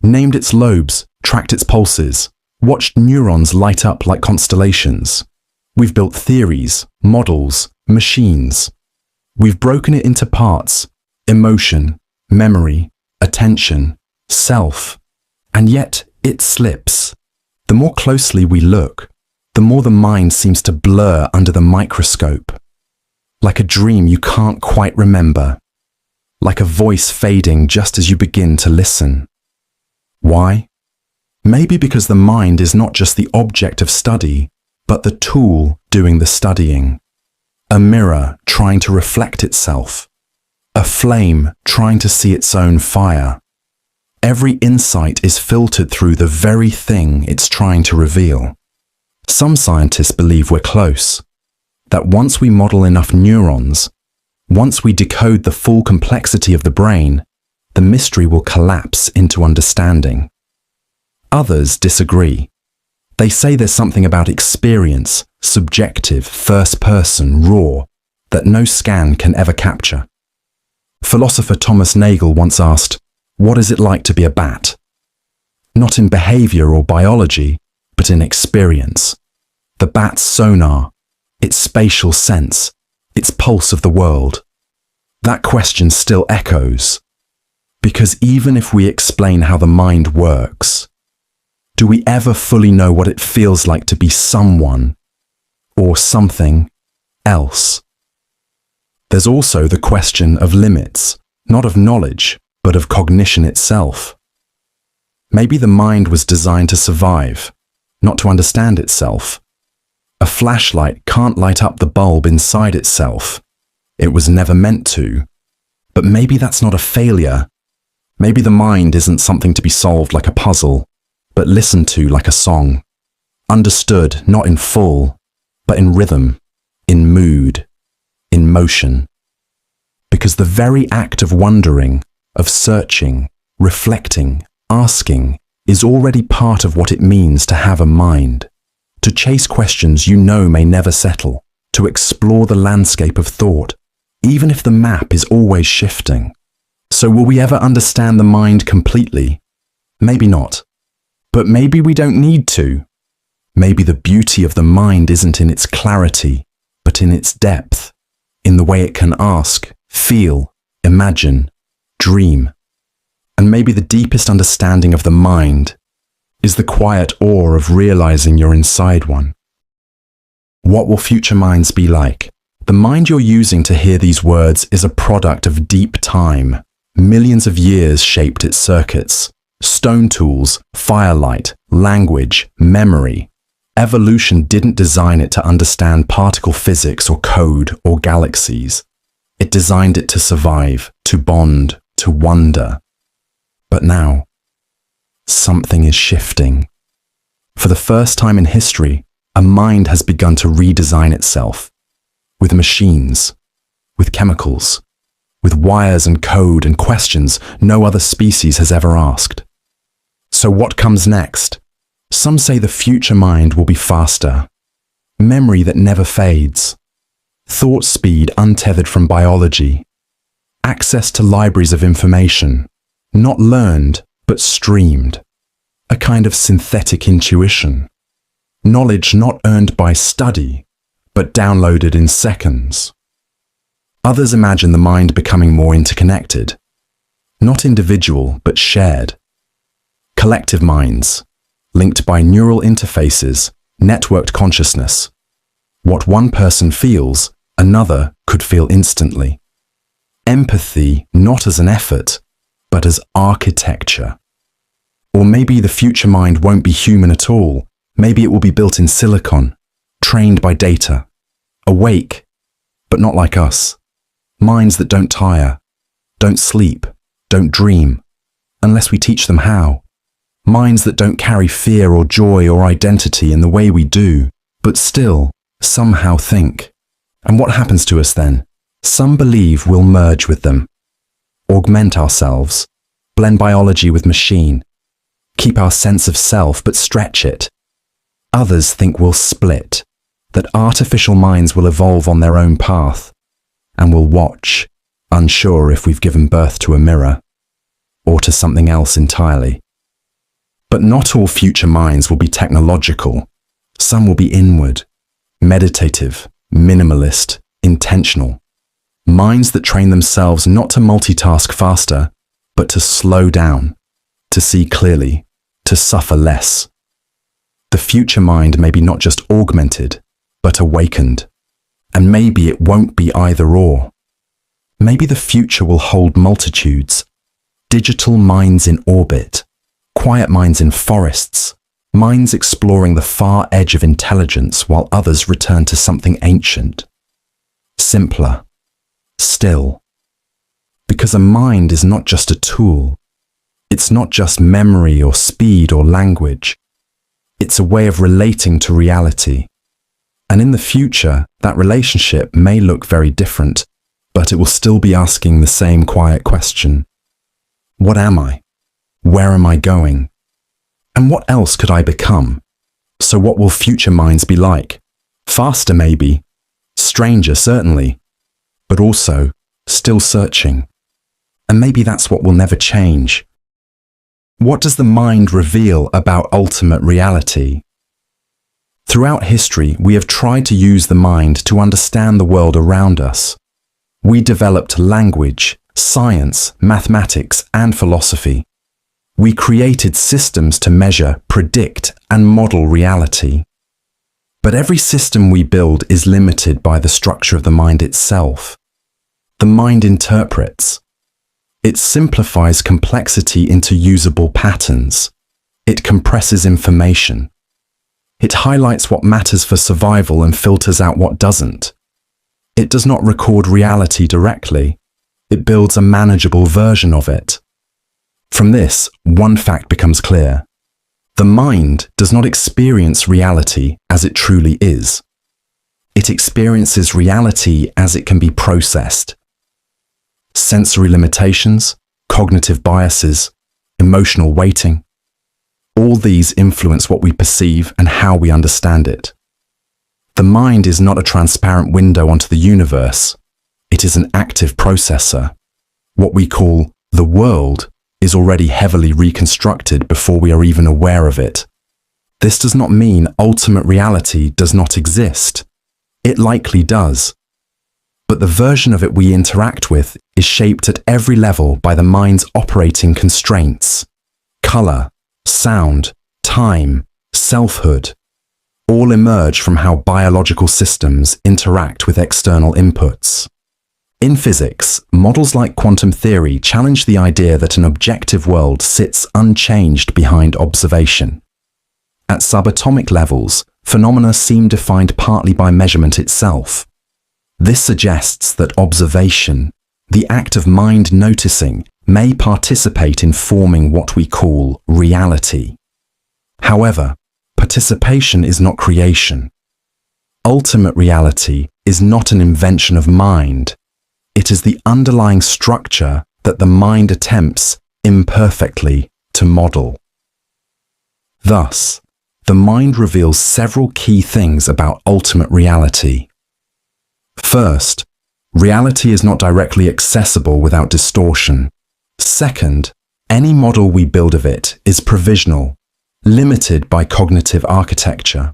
named its lobes, tracked its pulses, watched neurons light up like constellations. We've built theories, models, machines. We've broken it into parts: emotion, memory, attention, self. And yet it slips. The more closely we look, the more the mind seems to blur under the microscope. Like a dream you can't quite remember. Like a voice fading just as you begin to listen. Why? Maybe because the mind is not just the object of study, but the tool doing the studying. A mirror trying to reflect itself. A flame trying to see its own fire. Every insight is filtered through the very thing it's trying to reveal. Some scientists believe we're close. That once we model enough neurons, once we decode the full complexity of the brain, the mystery will collapse into understanding. Others disagree. They say there's something about experience, subjective, first-person, raw, that no scan can ever capture. Philosopher Thomas Nagel once asked, "What is it like to be a bat?" Not in behavior or biology, but in experience. The bat's sonar, its spatial sense, its pulse of the world. That question still echoes. Because even if we explain how the mind works, do we ever fully know what it feels like to be someone or something else? There's also the question of limits, not of knowledge, but of cognition itself. Maybe the mind was designed to survive, not to understand itself. A flashlight can't light up the bulb inside itself. It was never meant to. But maybe that's not a failure. Maybe the mind isn't something to be solved like a puzzle, but listened to like a song. Understood not in full, but in rhythm, in mood, in motion. Because the very act of wondering, of searching, reflecting, asking, is already part of what it means to have a mind. To chase questions you know may never settle, to explore the landscape of thought, even if the map is always shifting. So will we ever understand the mind completely? Maybe not. But maybe we don't need to. Maybe the beauty of the mind isn't in its clarity, but in its depth, in the way it can ask, feel, imagine, dream. And maybe the deepest understanding of the mind is the quiet awe of realizing you're inside one. What will future minds be like? The mind you're using to hear these words is a product of deep time. Millions of years shaped its circuits. Stone tools, firelight, language, memory. Evolution didn't design it to understand particle physics or code or galaxies. It designed it to survive, to bond, to wonder. But now, something is shifting. For the first time in history, a mind has begun to redesign itself. With machines, with chemicals, with wires and code and questions no other species has ever asked. So what comes next? Some say the future mind will be faster. Memory that never fades. Thought speed untethered from biology. Access to libraries of information. Not learned, but streamed. A kind of synthetic intuition. Knowledge not earned by study, but downloaded in seconds. Others imagine the mind becoming more interconnected. Not individual, but shared. Collective minds, linked by neural interfaces, networked consciousness. What one person feels, another could feel instantly. Empathy not as an effort, but as architecture. Or maybe the future mind won't be human at all. Maybe it will be built in silicon, trained by data, awake, but not like us. Minds that don't tire, don't sleep, don't dream, unless we teach them how. Minds that don't carry fear or joy or identity in the way we do, but still, somehow think. And what happens to us then? Some believe we'll merge with them, augment ourselves, blend biology with machine, keep our sense of self but stretch it. Others think we'll split, that artificial minds will evolve on their own path, and we'll watch, unsure if we've given birth to a mirror, or to something else entirely. But not all future minds will be technological. Some will be inward, meditative, minimalist, intentional. Minds that train themselves not to multitask faster, but to slow down, to see clearly, to suffer less. The future mind may be not just augmented, but awakened. And maybe it won't be either or. Maybe the future will hold multitudes, digital minds in orbit, quiet minds in forests, minds exploring the far edge of intelligence while others return to something ancient, simpler, still. Because a mind is not just a tool. It's not just memory or speed or language. It's a way of relating to reality. And in the future, that relationship may look very different, but it will still be asking the same quiet question. What am I? Where am I going? And what else could I become? So what will future minds be like? Faster maybe, stranger certainly, but also still searching. And maybe that's what will never change. What does the mind reveal about ultimate reality? Throughout history, we have tried to use the mind to understand the world around us. We developed language, science, mathematics, and philosophy. We created systems to measure, predict, and model reality. But every system we build is limited by the structure of the mind itself. The mind interprets. It simplifies complexity into usable patterns. It compresses information. It highlights what matters for survival and filters out what doesn't. It does not record reality directly. It builds a manageable version of it. From this, one fact becomes clear. The mind does not experience reality as it truly is. It experiences reality as it can be processed. Sensory limitations, cognitive biases, emotional weighting, all these influence what we perceive and how we understand it. The mind is not a transparent window onto the universe. It is an active processor. What we call the world is already heavily reconstructed before we are even aware of it. This does not mean ultimate reality does not exist. It likely does. But the version of it we interact with is shaped at every level by the mind's operating constraints. Color, sound, time, selfhood, all emerge from how biological systems interact with external inputs. In physics, models like quantum theory challenge the idea that an objective world sits unchanged behind observation. At subatomic levels, phenomena seem defined partly by measurement itself. This suggests that observation, the act of mind noticing, may participate in forming what we call reality. However, participation is not creation. Ultimate reality is not an invention of mind. It is the underlying structure that the mind attempts, imperfectly, to model. Thus, the mind reveals several key things about ultimate reality. First, reality is not directly accessible without distortion. Second, any model we build of it is provisional, limited by cognitive architecture.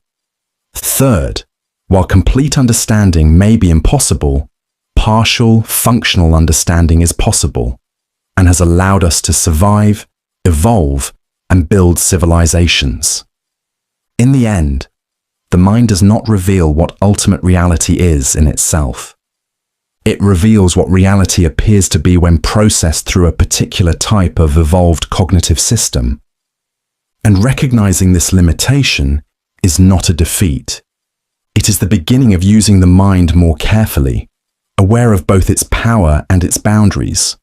Third, while complete understanding may be impossible, partial, functional understanding is possible and has allowed us to survive, evolve, and build civilizations. In the end, the mind does not reveal what ultimate reality is in itself. It reveals what reality appears to be when processed through a particular type of evolved cognitive system. And recognizing this limitation is not a defeat. It is the beginning of using the mind more carefully, aware of both its power and its boundaries.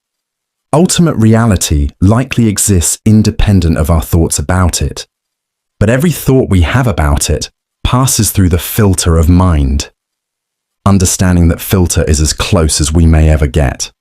Ultimate reality likely exists independent of our thoughts about it, but every thought we have about it passes through the filter of mind. Understanding that filter is as close as we may ever get.